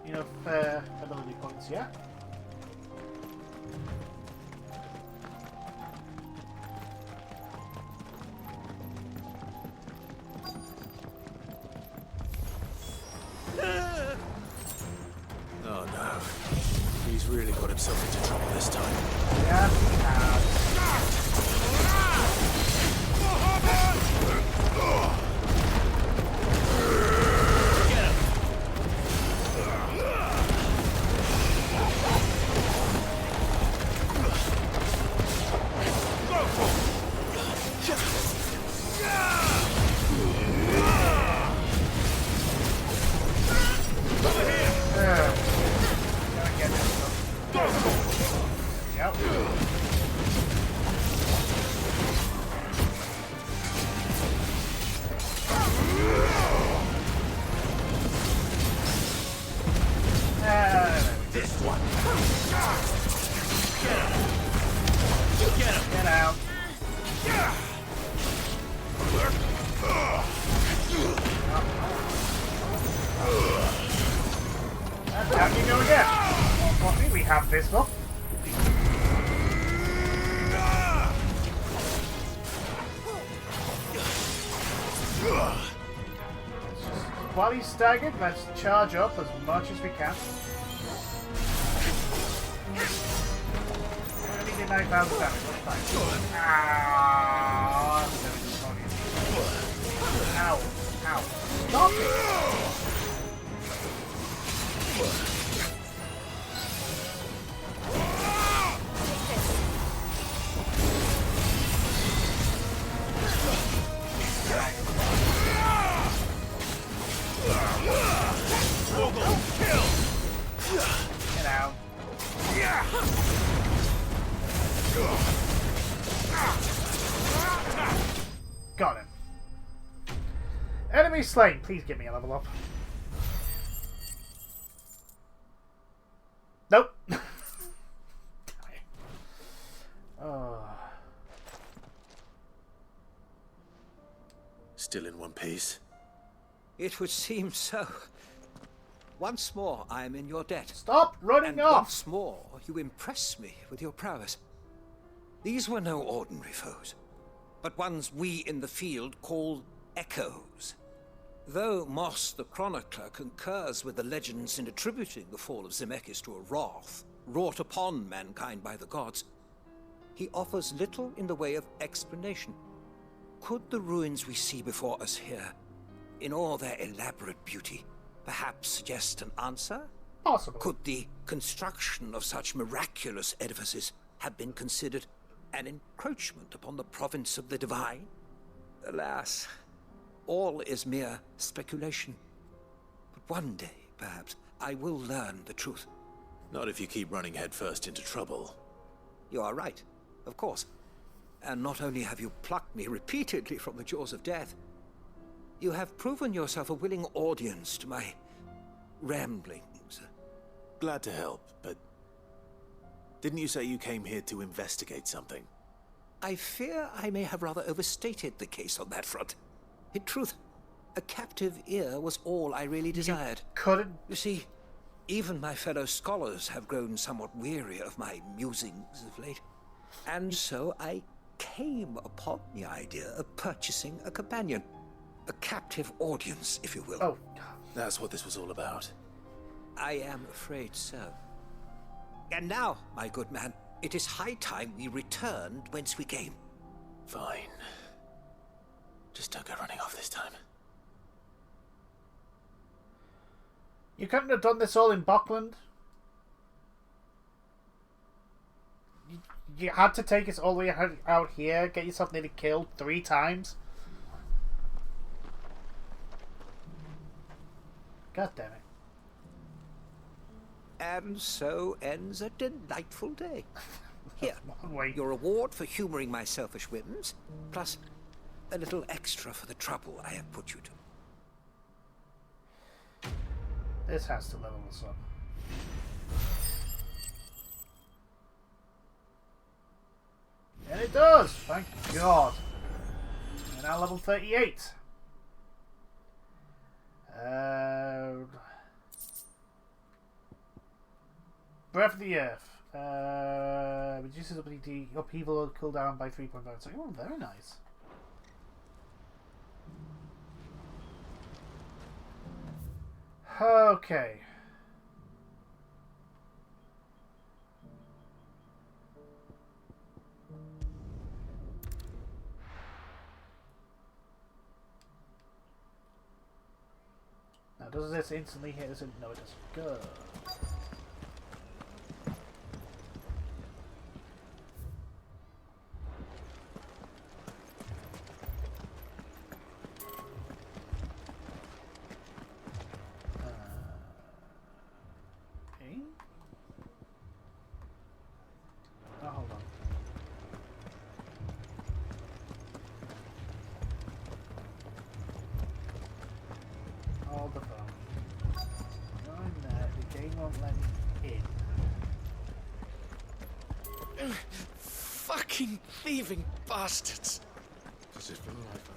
enough ability points yet. Oh no. He's really got himself into trouble this time. Yes, he has. out. This one. Get him. Get out. And down you go again. What do we have this book? While he's staggered, let's charge up as much as we can. Only did 9,000 damage, that's fine. Ow! Ow! Stop it! Get out. Got him. Enemy slain. Please give me a level up. Nope. Oh. Still in one piece? It would seem so. Once more, I am in your debt. Stop running and off! Once more, you impress me with your prowess. These were no ordinary foes, but ones we in the field call echoes. Though Moss the Chronicler concurs with the legends in attributing the fall of Zemeckis to a wrath wrought upon mankind by the gods, he offers little in the way of explanation. Could the ruins we see before us here, in all their elaborate beauty, perhaps suggest an answer? Possibly. Could the construction of such miraculous edifices have been considered an encroachment upon the province of the divine? Alas, all is mere speculation. But one day, perhaps, I will learn the truth. Not if you keep running headfirst into trouble. You are right, of course. And not only have you plucked me repeatedly from the jaws of death, you have proven yourself a willing audience to my ramblings. Glad to help, but didn't you say you came here to investigate something? I fear I may have rather overstated the case on that front. In truth, a captive ear was all I really desired. You see, even my fellow scholars have grown somewhat weary of my musings of late. And so I came upon the idea of purchasing a companion. A captive audience, if you will. Oh, that's what this was all about. I am afraid so. And now, my good man, it is high time we returned whence we came. Fine. Just don't go running off this time. You couldn't have done this all in Buckland. You had to take us all the way out here, get yourself nearly killed 3 times. God damn it. And so ends a delightful day. Here, your reward for humoring my selfish whims, plus a little extra for the trouble I have put you to. This has to level us up. And it does! Thank God. We're now level 38. Breath of the Earth. Reduces ability upheaval cooldown by 3.5 seconds. Oh, very nice. Okay. Now, does this instantly hit us? No, it doesn't. Good. Fucking thieving bastards. This is for life.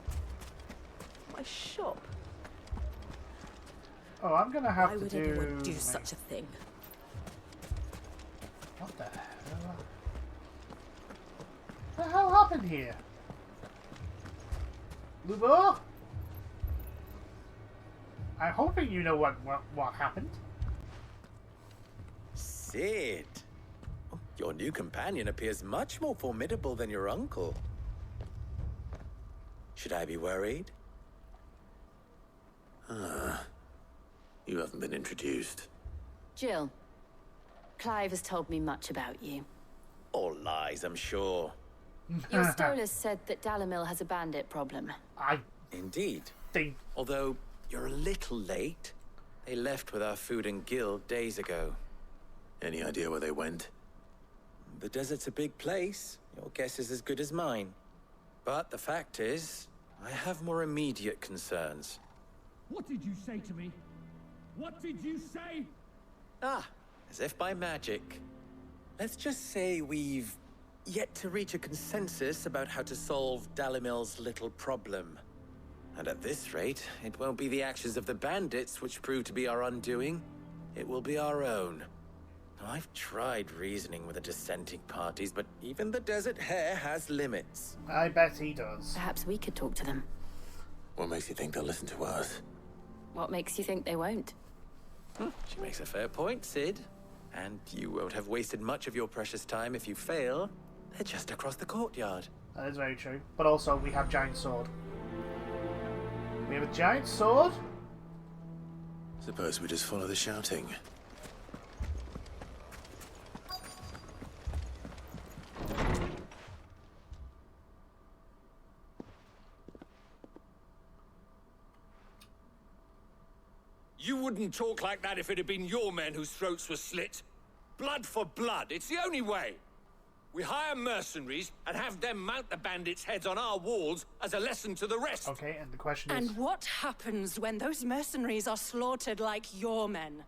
My shop. Oh, I'm gonna have Why to would do... anyone do such a thing? What the hell? What the hell happened here? Lubo? I'm hoping you know what happened. Sid. Your new companion appears much more formidable than your uncle. Should I be worried? You haven't been introduced. Jill. Clive has told me much about you. All lies, I'm sure. Your Stolas said that Dalamil has a bandit problem. Indeed. Although, you're a little late. They left with our food and guild days ago. Any idea where they went? The desert's a big place. Your guess is as good as mine. But the fact is, I have more immediate concerns. What did you say to me? What did you say? As if by magic. Let's just say we've yet to reach a consensus about how to solve Dalimil's little problem. And at this rate, it won't be the actions of the bandits which prove to be our undoing. It will be our own. I've tried reasoning with the dissenting parties, but even the Desert Hare has limits. I bet he does. Perhaps we could talk to them. What makes you think they'll listen to us? What makes you think they won't? She makes a fair point, Sid. And you won't have wasted much of your precious time if you fail. They're just across the courtyard. That is very true. But also, we have giant sword. We have a giant sword? Suppose we just follow the shouting. You wouldn't talk like that if it had been your men whose throats were slit. Blood for blood, it's the only way. We hire mercenaries and have them mount the bandits' heads on our walls as a lesson to the rest. Okay, and the question is... And what happens when those mercenaries are slaughtered like your men?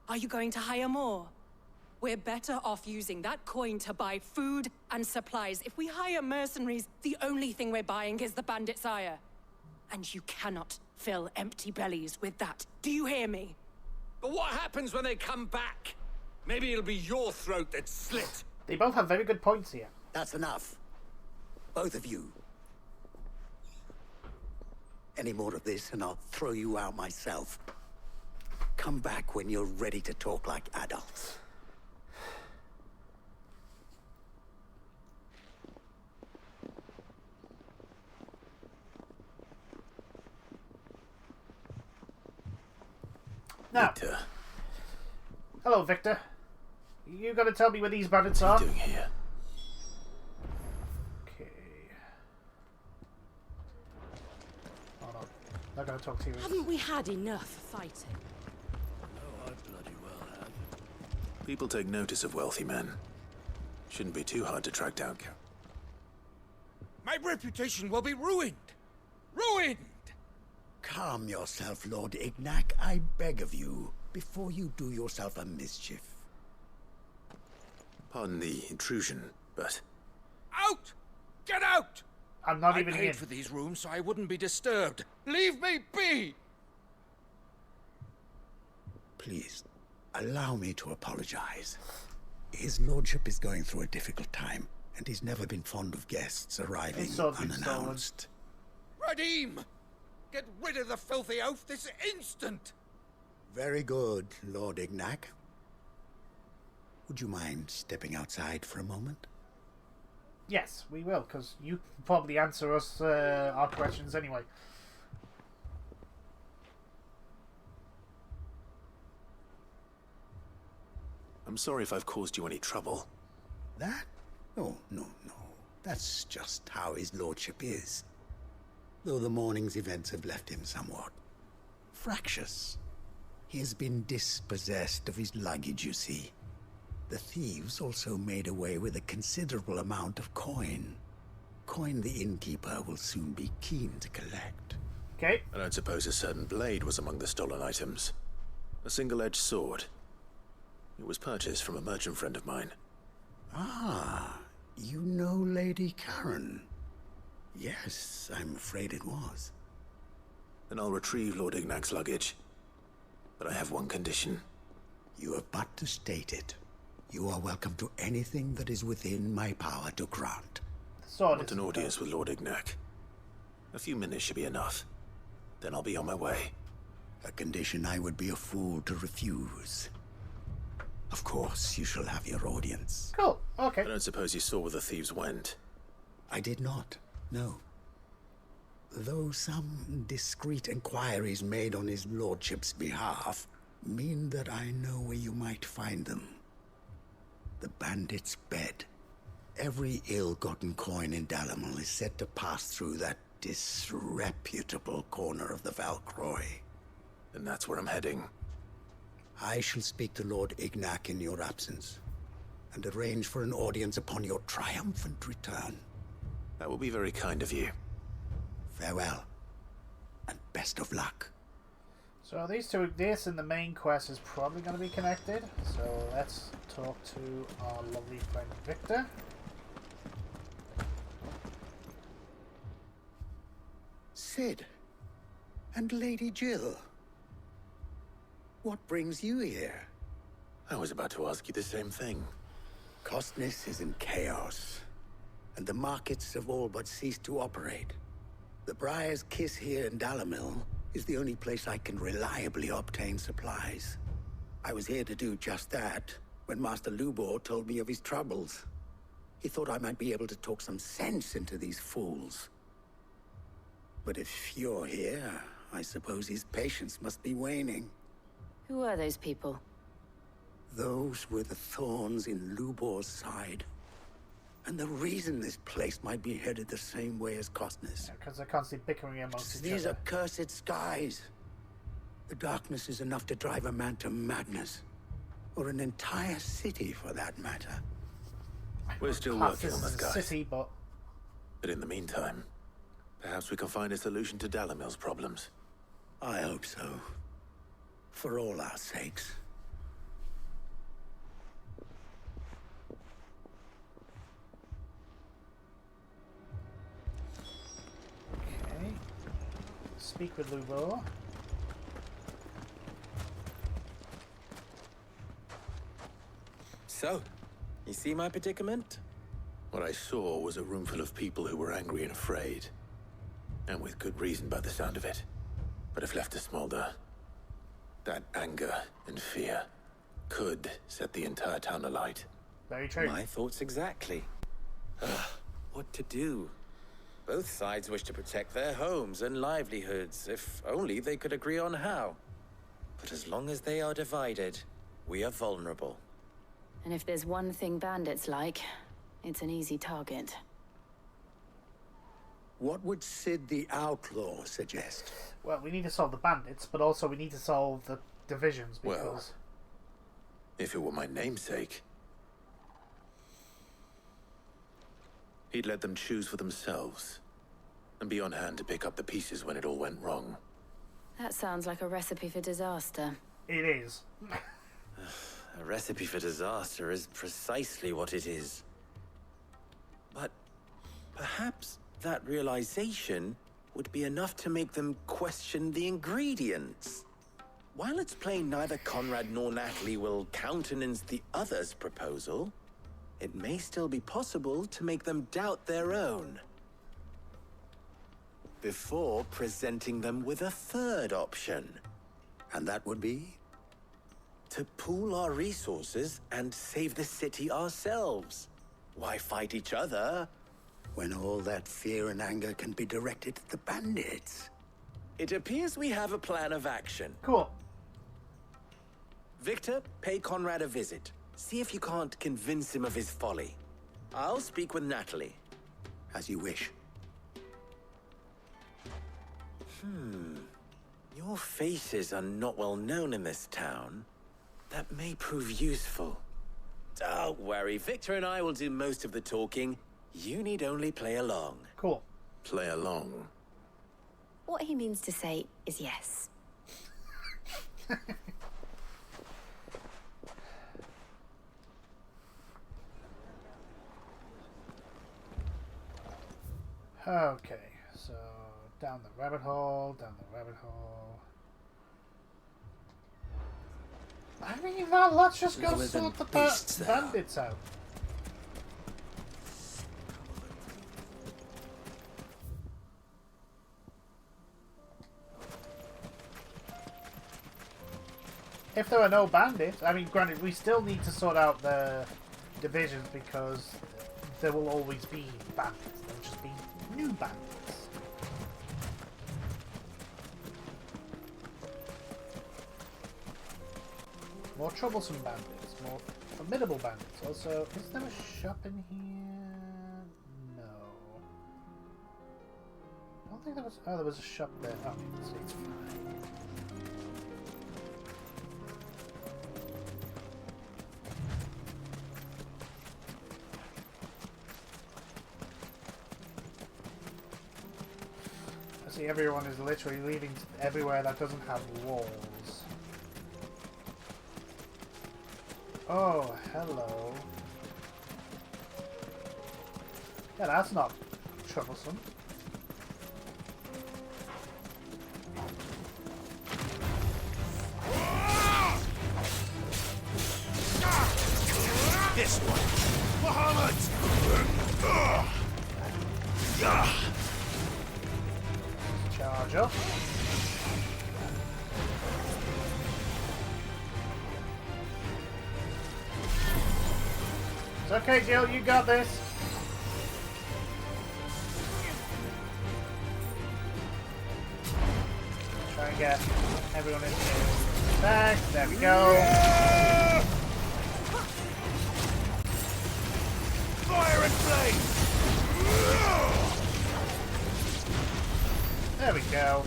Are you going to hire more? We're better off using that coin to buy food and supplies. If we hire mercenaries, the only thing we're buying is the bandits' ire. And you cannot fill empty bellies with that. Do you hear me? But what happens when they come back? Maybe it'll be your throat that's slit. They both have very good points here. That's enough. Both of you. Any more of this and I'll throw you out myself. Come back when you're ready to talk like adults. Now, hello, Victor. You gotta tell me where these bandits are. What are you doing here? Okay. Hold on. Not gonna talk to you. Haven't we had enough fighting? Oh, I bloody well have. People take notice of wealthy men. Shouldn't be too hard to track down. My reputation will be ruined! Ruined! Calm yourself, Lord Ignac, I beg of you, before you do yourself a mischief. Pardon the intrusion, but... Out! Get out! I'm not I even paid in. for these rooms so I wouldn't be disturbed. Leave me be! Please, allow me to apologize. His lordship is going through a difficult time, and he's never been fond of guests arriving unannounced. Radim! Get rid of the filthy oaf this instant! Very good, Lord Ignac. Would you mind stepping outside for a moment? Yes, we will, because you can probably answer us our questions anyway. I'm sorry if I've caused you any trouble. That? Oh, no. That's just how his lordship is. Though the morning's events have left him somewhat fractious. He has been dispossessed of his luggage, you see. The thieves also made away with a considerable amount of coin. Coin the innkeeper will soon be keen to collect. Okay. I don't suppose a certain blade was among the stolen items. A single-edged sword. It was purchased from a merchant friend of mine. Ah, you know Lady Karen. Yes, I'm afraid it was. Then I'll retrieve Lord Ignac's luggage. But I have one condition. You have but to state it. You are welcome to anything that is within my power to grant. I want an audience with Lord Ignac. A few minutes should be enough. Then I'll be on my way. A condition I would be a fool to refuse. Of course, you shall have your audience. Cool, okay. I don't suppose you saw where the thieves went. I did not, no. Though some discreet inquiries made on his lordship's behalf mean that I know where you might find them. The bandit's bed. Every ill-gotten coin in Dalimil is said to pass through that disreputable corner of the Valcroy. And that's where I'm heading. I shall speak to Lord Ignac in your absence, and arrange for an audience upon your triumphant return. That will be very kind of you. Farewell, and best of luck. So this and the main quest is probably going to be connected. So let's talk to our lovely friend Victor. Cid, and Lady Jill. What brings you here? I was about to ask you the same thing. Costness is in chaos, and the markets have all but ceased to operate. The Briar's Kiss here in Dalimil is the only place I can reliably obtain supplies. I was here to do just that when Master Lubor told me of his troubles. He thought I might be able to talk some sense into these fools. But if you're here, I suppose his patience must be waning. Who are those people? Those were the thorns in Lubor's side. And the reason this place might be headed the same way as Costness. Because they're constantly bickering amongst each These other. accursed skies. The darkness is enough to drive a man to madness. Or an entire city, for that matter. We're still Class working this on as this a guy. city, but But in the meantime, perhaps we can find a solution to Dalimil's problems. I hope so. For all our sakes. okay. Speak with Lubor. So, you see my predicament? What I saw was a room full of people who were angry and afraid. And with good reason by the sound of it. But if left to smolder, that anger and fear could set the entire town alight. Very true. My thoughts exactly. What to do? Both sides wish to protect their homes and livelihoods, if only they could agree on how. But as long as they are divided, we are vulnerable. And if there's one thing bandits like, it's an easy target. What would Cid the Outlaw suggest? Well, we need to solve the bandits, but also we need to solve the divisions because... Well, if it were my namesake, he'd let them choose for themselves and be on hand to pick up the pieces when it all went wrong. That sounds like a recipe for disaster. It is. A recipe for disaster is precisely what it is. But perhaps that realization would be enough to make them question the ingredients. While it's plain neither Conrad nor Natalie will countenance the other's proposal, it may still be possible to make them doubt their own. Before presenting them with a third option. And that would be? To pool our resources and save the city ourselves. Why fight each other? When all that fear and anger can be directed at the bandits. It appears we have a plan of action. Cool. Victor, pay Conrad a visit. See if you can't convince him of his folly. I'll speak with Natalie. As you wish. Your faces are not well known in this town. That may prove useful. Don't worry, Victor and I will do most of the talking. You need only play along. Cool. Play along. What he means to say is yes. Okay, so down the rabbit hole, down the rabbit hole. I mean, now let's just go sort the bandits out. If there are no bandits, I mean, granted, we still need to sort out the divisions because there will always be bandits. There will just be new bandits. More troublesome bandits, more formidable bandits. Also, is there a shop in here? No. I don't think there was. Oh, there was a shop there. Oh, it's fine. I see everyone is literally leaving everywhere that doesn't have walls. Oh, hello. Yeah, that's not troublesome. This one! Muhammad! Charge up. It's okay, Jill, you got this. Try and get everyone in here. Back, there we go. Fire and flame! There we go.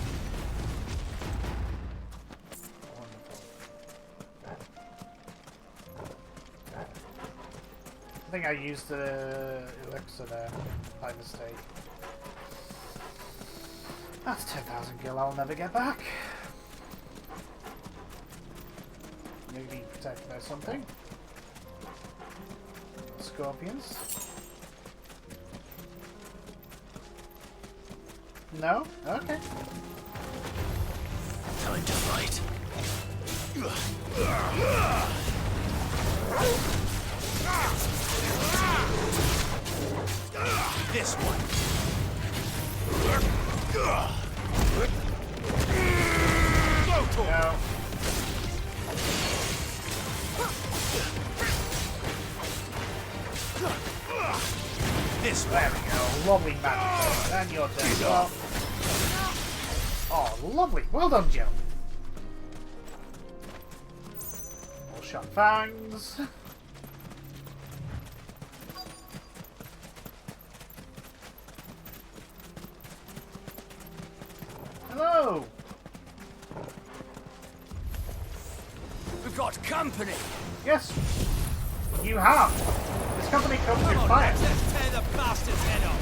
I think I used the elixir there by mistake. That's 10,000 gil I'll never get back. Maybe protected by something. Scorpions. No? Okay. Time to fight. This one. No. This there we go. Lovely magic. And you're dead. Well. Oh, lovely. Well done, Jill. More sharp fangs. Hello. We've got company. Yes, you have. This company comes with fire. Let's tear the bastard's head off.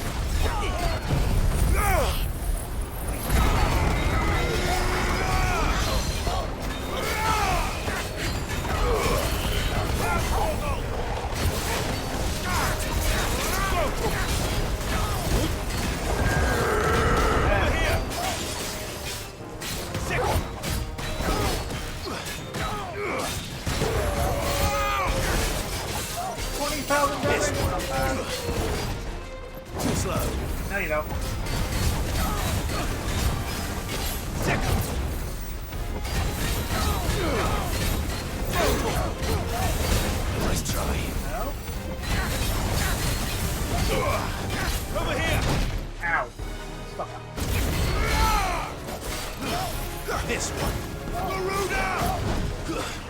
Too slow. No, you don't. Nice try. No. Over here. Ow. Stop that. This one. Garuda!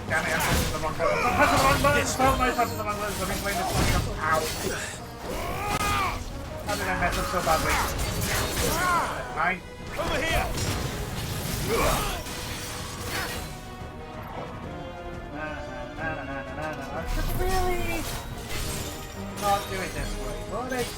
Damn it, I'm pressing the wrong button. I'm pressing the wrong button! Stop my pressing the wrong button. Let me play this one. Ow. How did I mess up so badly? Mine. Over here! I should really not do it this way, would it?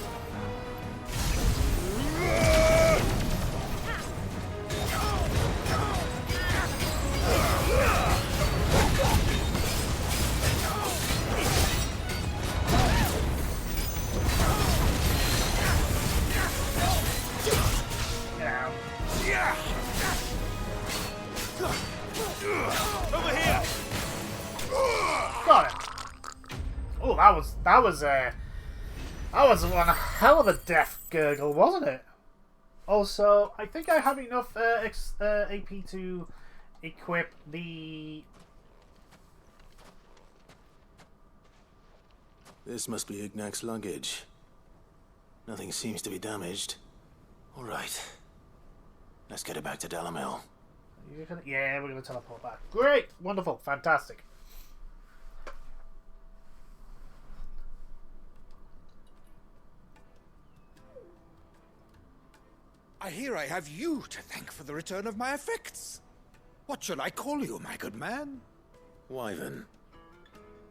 That was one hell of a death gurgle, wasn't it? Also, I think I have enough AP to equip the... This must be Ignac's luggage. Nothing seems to be damaged. All right. Let's get it back to Dalimil. Yeah, we're going to teleport back. Great! Wonderful. Fantastic. I hear I have you to thank for the return of my effects. What shall I call you, my good man? Wyvern.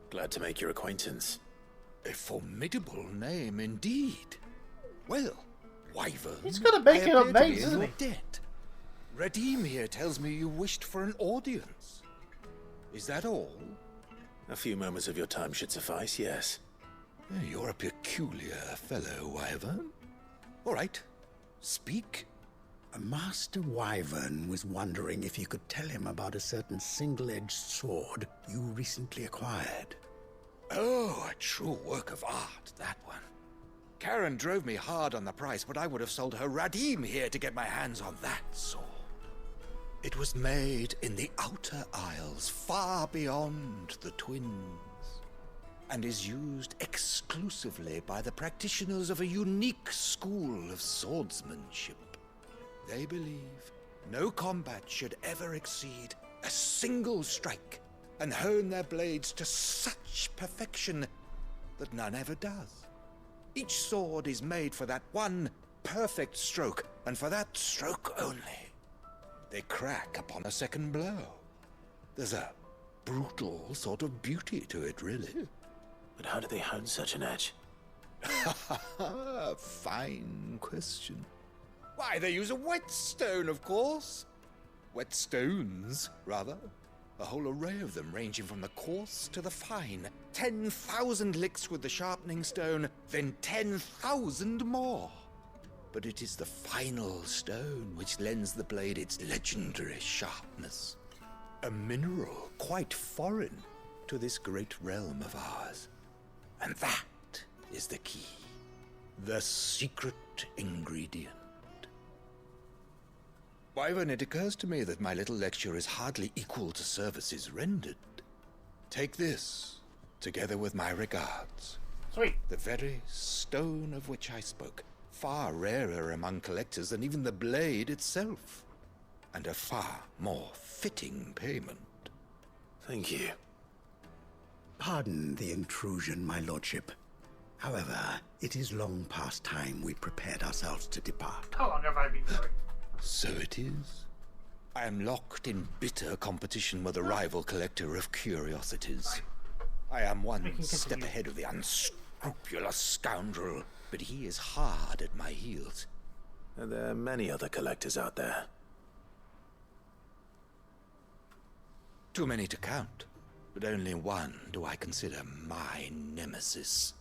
Glad to make your acquaintance. A formidable name indeed. Well, Wyvern, he's got to make it up names, isn't isn't he? Debt. Redeem here tells me you wished for an audience. Is that all? A few moments of your time should suffice, yes. You're a peculiar fellow, Wyvern. All right, speak. Master Wyvern was wondering if you could tell him about a certain single-edged sword you recently acquired. Oh, a true work of art, that one. Karen drove me hard on the price, but I would have sold her Radim here to get my hands on that sword. It was made in the Outer Isles, far beyond the Twins, and is used exclusively by the practitioners of a unique school of swordsmanship. They believe no combat should ever exceed a single strike, and hone their blades to such perfection that none ever does. Each sword is made for that one perfect stroke, and for that stroke only. They crack upon a second blow. There's a brutal sort of beauty to it, really. But how do they hone such an edge? Fine question. Why, they use a whetstone, of course. Whetstones, rather. A whole array of them, ranging from the coarse to the fine. 10,000 licks with the sharpening stone, then 10,000 more. But it is the final stone which lends the blade its legendary sharpness. A mineral quite foreign to this great realm of ours. And that is the key. The secret ingredient. Wyvern, it occurs to me that my little lecture is hardly equal to services rendered. Take this, together with my regards. Sweet. The very stone of which I spoke, far rarer among collectors than even the blade itself, and a far more fitting payment. Thank you. Pardon the intrusion, my lordship. However, it is long past time we prepared ourselves to depart. How long have I been going? So it is. I am locked in bitter competition with a rival collector of curiosities. I am one step ahead of the unscrupulous scoundrel, but he is hard at my heels. Are there many other collectors out there? Too many to count, but only one do I consider my nemesis.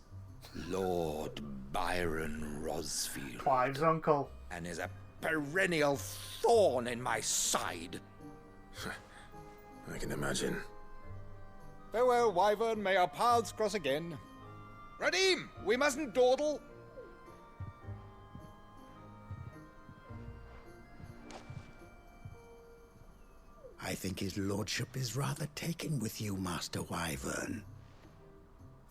Lord Byron Rosfield. Clive's uncle. And is a perennial thorn in my side. I can imagine. Farewell, Wyvern. May our paths cross again. Radim, we mustn't dawdle. I think his lordship is rather taken with you, Master Wyvern.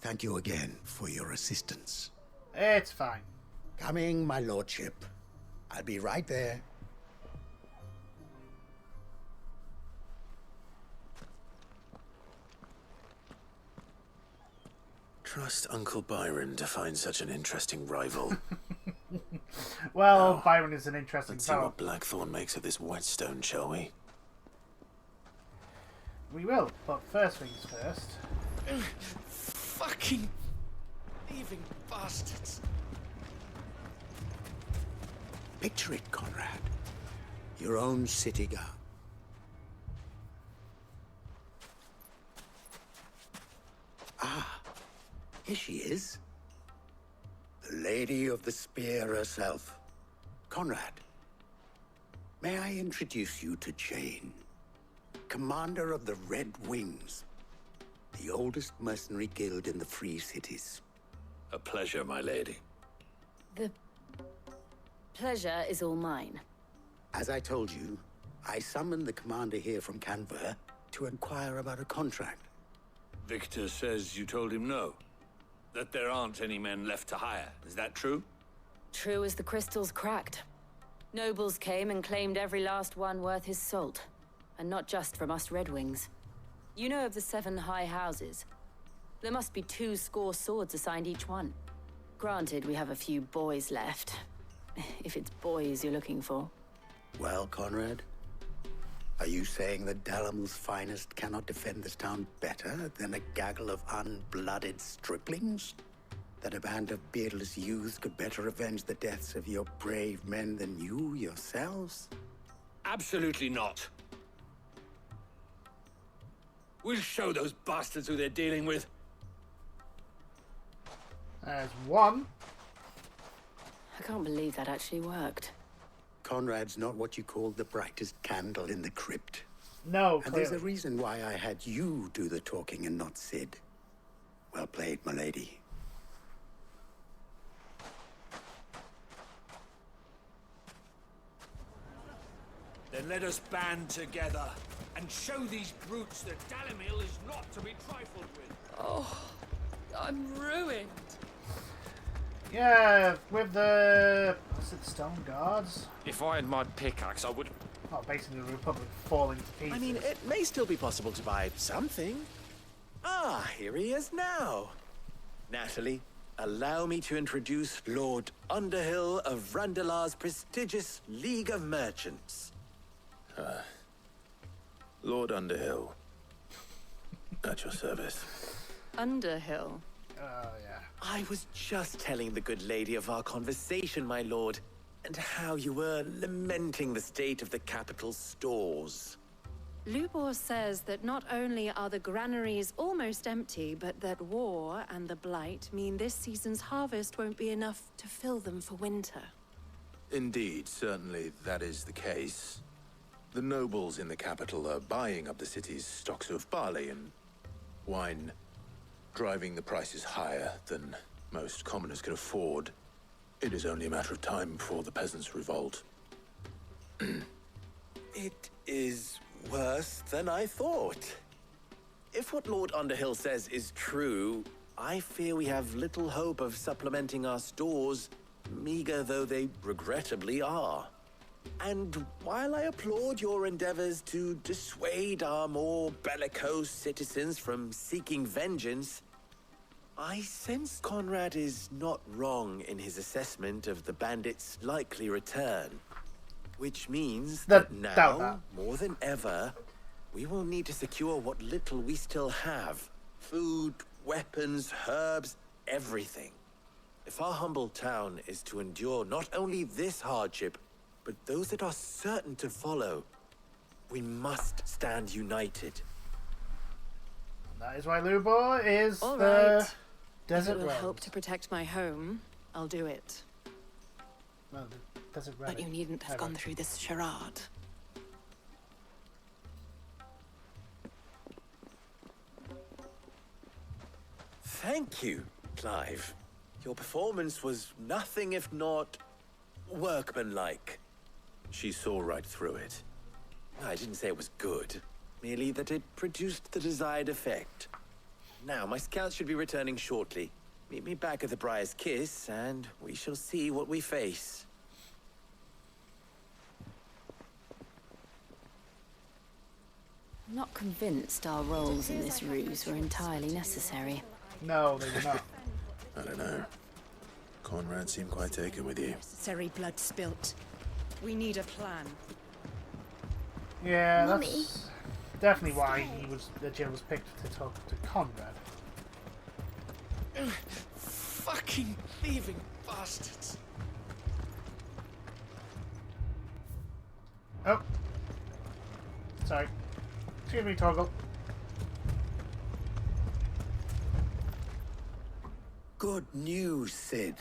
Thank you again for your assistance. It's fine. Coming, my lordship. I'll be right there. Trust Uncle Byron to find such an interesting rival. Well, now, Byron is an interesting let's see fellow. what Blackthorn makes of this whetstone, shall we? We will, but first things first. Fucking thieving bastards. Picture it, Conrad. Your own city guard. Ah, here she is. The Lady of the Spear herself. Conrad, may I introduce you to Jane, Commander of the Red Wings. the oldest mercenary guild in the Free Cities. A pleasure, my lady. The pleasure is all mine. As I told you, I summoned the commander here from Canver to inquire about a contract. Victor says you told him no. That there aren't any men left to hire. Is that true? True as the crystals cracked. Nobles came and claimed every last one worth his salt. And not just from us Red Wings. You know of the 7 high houses. There must be 2 swords assigned each one. Granted, we have a few boys left. If it's boys you're looking for. Well, Conrad, are you saying that Dalamel's finest cannot defend this town better than a gaggle of unblooded striplings? That a band of beardless youths could better avenge the deaths of your brave men than you yourselves? Absolutely not. We'll show those bastards who they're dealing with. There's one. I can't believe that actually worked. Conrad's not what you call the brightest candle in the crypt. No, and there's a reason why I had you do the talking and not Sid. Well played, my lady. Then let us band together and show these brutes that Dalimil is not to be trifled with. Oh, I'm ruined. Yeah, with the... What's it, Stone Guards? If I had my pickaxe, I would... Oh, basically the Republic falling to pieces. I mean, it may still be possible to buy something. Ah, here he is now. Natalie, allow me to introduce Lord Underhill of Randalar's prestigious League of Merchants. Lord Underhill. At your service. Underhill? Yeah. I was just telling the good lady of our conversation, my lord, and how you were lamenting the state of the capital's stores. Lubor says that not only are the granaries almost empty, but that war and the Blight mean this season's harvest won't be enough to fill them for winter. Indeed, certainly that is the case. The nobles in the capital are buying up the city's stocks of barley and wine, driving the prices higher than most commoners can afford. It is only a matter of time before the peasants revolt. It is worse than I thought. If what Lord Underhill says is true, I fear we have little hope of supplementing our stores, meager though they regrettably are. And while I applaud your endeavors to dissuade our more bellicose citizens from seeking vengeance, I sense Conrad is not wrong in his assessment of the bandits' likely return. Which means that now, more than ever, we will need to secure what little we still have. Food, weapons, herbs, everything. If our humble town is to endure not only this hardship, but those that are certain to follow, we must stand united. That is why Lubor is All the right. Desert If it will Road. help to protect my home, I'll do it. No, the Desert Road. But you needn't have gone through this charade. Thank you, Clive. Your performance was nothing if not workmanlike. She saw right through it. I didn't say it was good, merely that it produced the desired effect. Now, my scouts should be returning shortly. Meet me back at the Briar's Kiss, and we shall see what we face. I'm not convinced our roles in this ruse were entirely necessary. No, they were not. I don't know. Conrad seemed quite taken with you. Necessary blood spilt. We need a plan. Yeah, Mummy? that's definitely why Jill was picked to talk to Conrad. Fucking thieving bastards. Oh. Sorry. Excuse me, Toggle. Good news, Sid.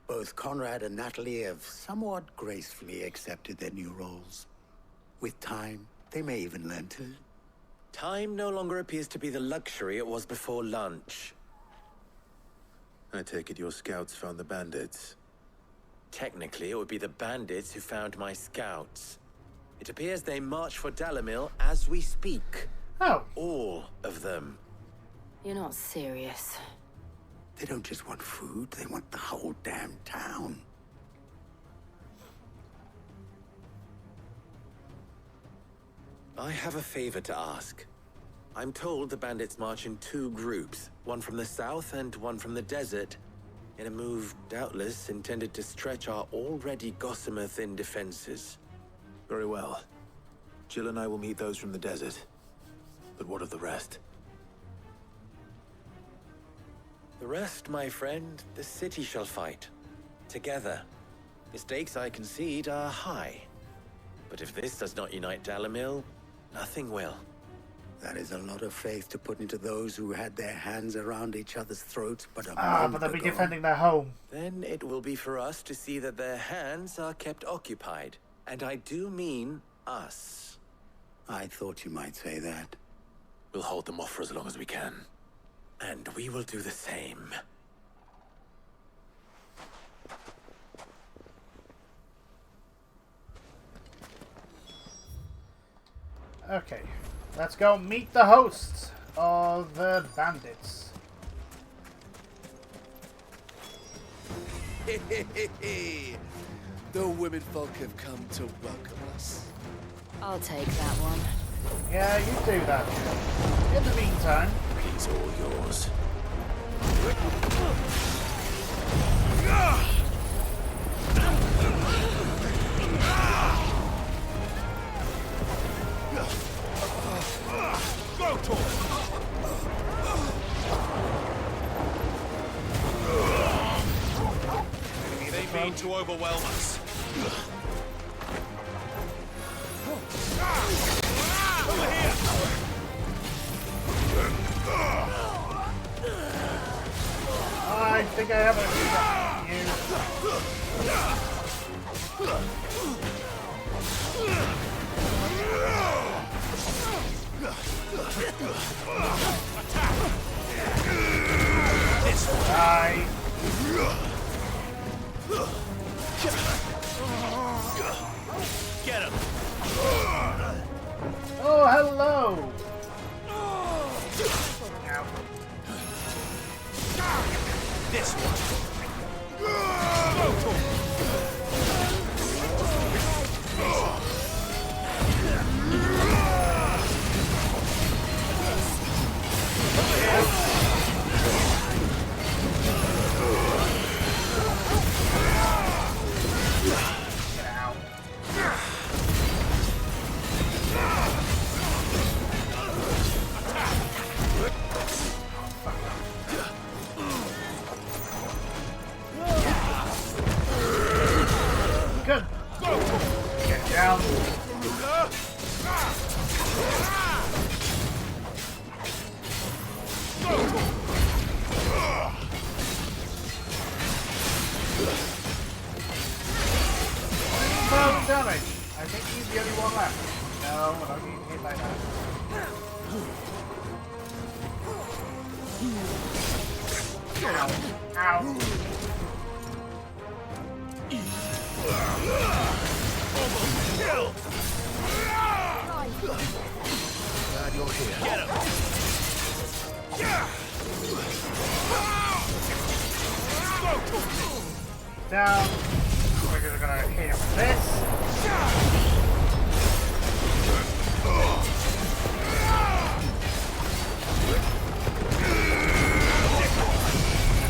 Both Conrad and Natalie have somewhat gracefully accepted their new roles. With time, they may even learn to Time no longer appears to be the luxury it was before lunch. I take it your scouts found the bandits. Technically, it would be the bandits who found my scouts. It appears they march for Dalimil as we speak. Oh. All of them. You're not serious. They don't just want food, they want the whole damn town. I have a favor to ask. I'm told the bandits march in 2 groups, one from the south and one from the desert, in a move doubtless intended to stretch our already gossamer-thin defenses. Very well. Jill and I will meet those from the desert. But what of the rest? The rest, my friend, the city shall fight. Together. The stakes, I concede, are high. But if this does not unite Dalimil, nothing will. That is a lot of faith to put into those who had their hands around each other's throats but but they'll be defending their home. Then it will be for us to see that their hands are kept occupied. And I do mean us. I thought you might say that. We'll hold them off for as long as we can. And we will do the same. Okay, let's go meet the hosts of the bandits. The women folk have come to welcome us. I'll take that one. Yeah, you do that. In the meantime, he's all yours. Go to him! They mean to overwhelm us. Over here! I think I have Die. Get him! Oh, hello! This one! Go to him! Good. Get down. Damage. I think he's the only one left. No, I don't need hit like that. Ow. Ow. Kill! Glad you're here. Get him! Down. We're gonna hit him with this.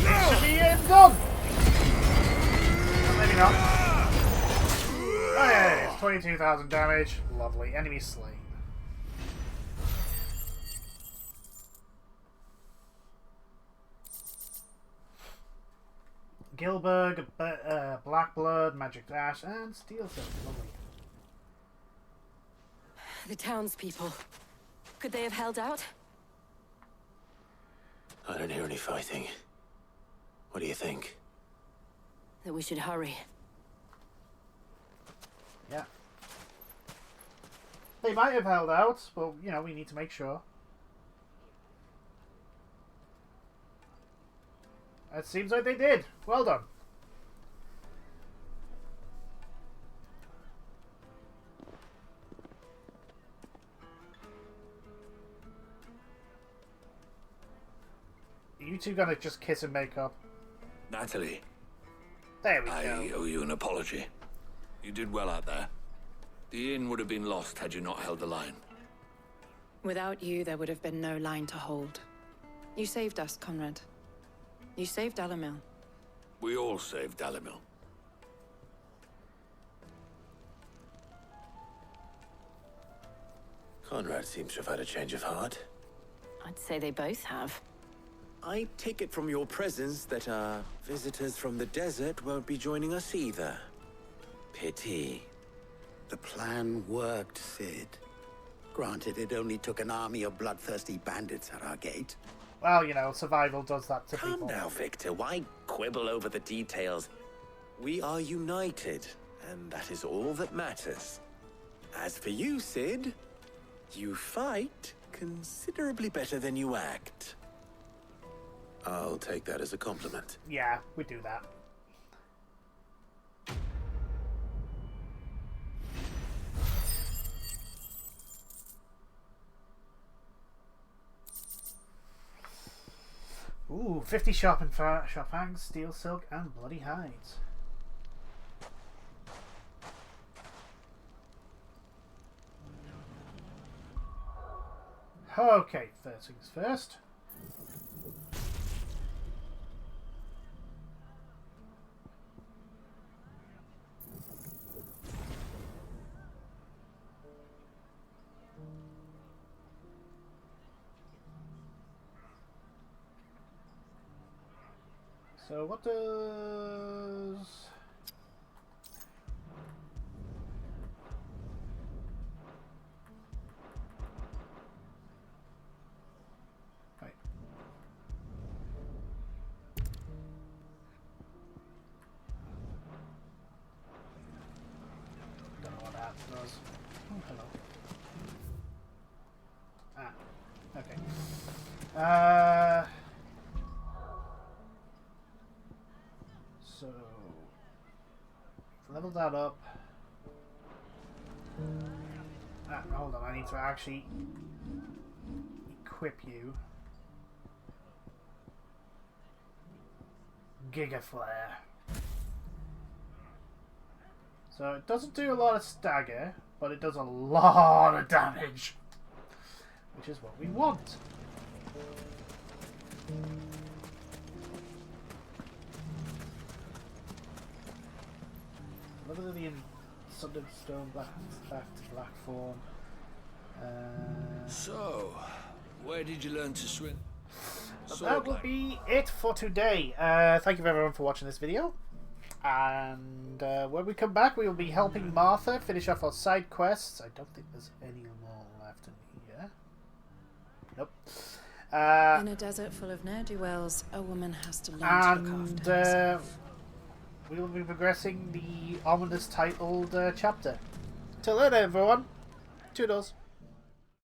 This should be it done. Maybe not. Oh yeah, it's 22,000 damage. Lovely. Enemy slain. Gilberg, Black Blood, Magic Ash, and Steel Silk. Lovely. The townspeople. Could they have held out? I don't hear any fighting. What do you think? That we should hurry. Yeah. They might have held out, but, you know, we need to make sure. It seems like they did. Well done. You two gonna just kiss and make up? Natalie. There we I go. owe you an apology. You did well out there. The inn would have been lost had you not held the line. Without you, there would have been no line to hold. You saved us, Conrad. You saved Dalimil. We all saved Dalimil. Conrad seems to have had a change of heart. I'd say they both have. I take it from your presence that our visitors from the desert won't be joining us either. Pity. The plan worked, Sid. Granted, it only took an army of bloodthirsty bandits at our gate. Well, you know, survival does that to people. Calm now, Victor. Why quibble over the details? We are united, and that is all that matters. As for you, Sid, you fight considerably better than you act. I'll take that as a compliment. Yeah, we do that. Ooh, 50 sharp fangs, steel silk, and bloody hides. Okay, first things first. So what does... Wait. Don't know what that does. Oh, hello. Ah, okay. So, level that up. Hold on, I need to actually equip you. Giga Flare. So it doesn't do a lot of stagger, but it does a lot of damage, which is what we want. Look at the Sunderstone back to black form. So, where did you learn to swim? That will be it for today. Thank you everyone for watching this video. And when we come back, we will be helping Martha finish off our side quests. I don't think there's any more left in here. Nope. In a desert full of ne'er-do-wells, a woman has to learn to look after herself. We will be progressing the ominous titled chapter. Till then, everyone. Toodles.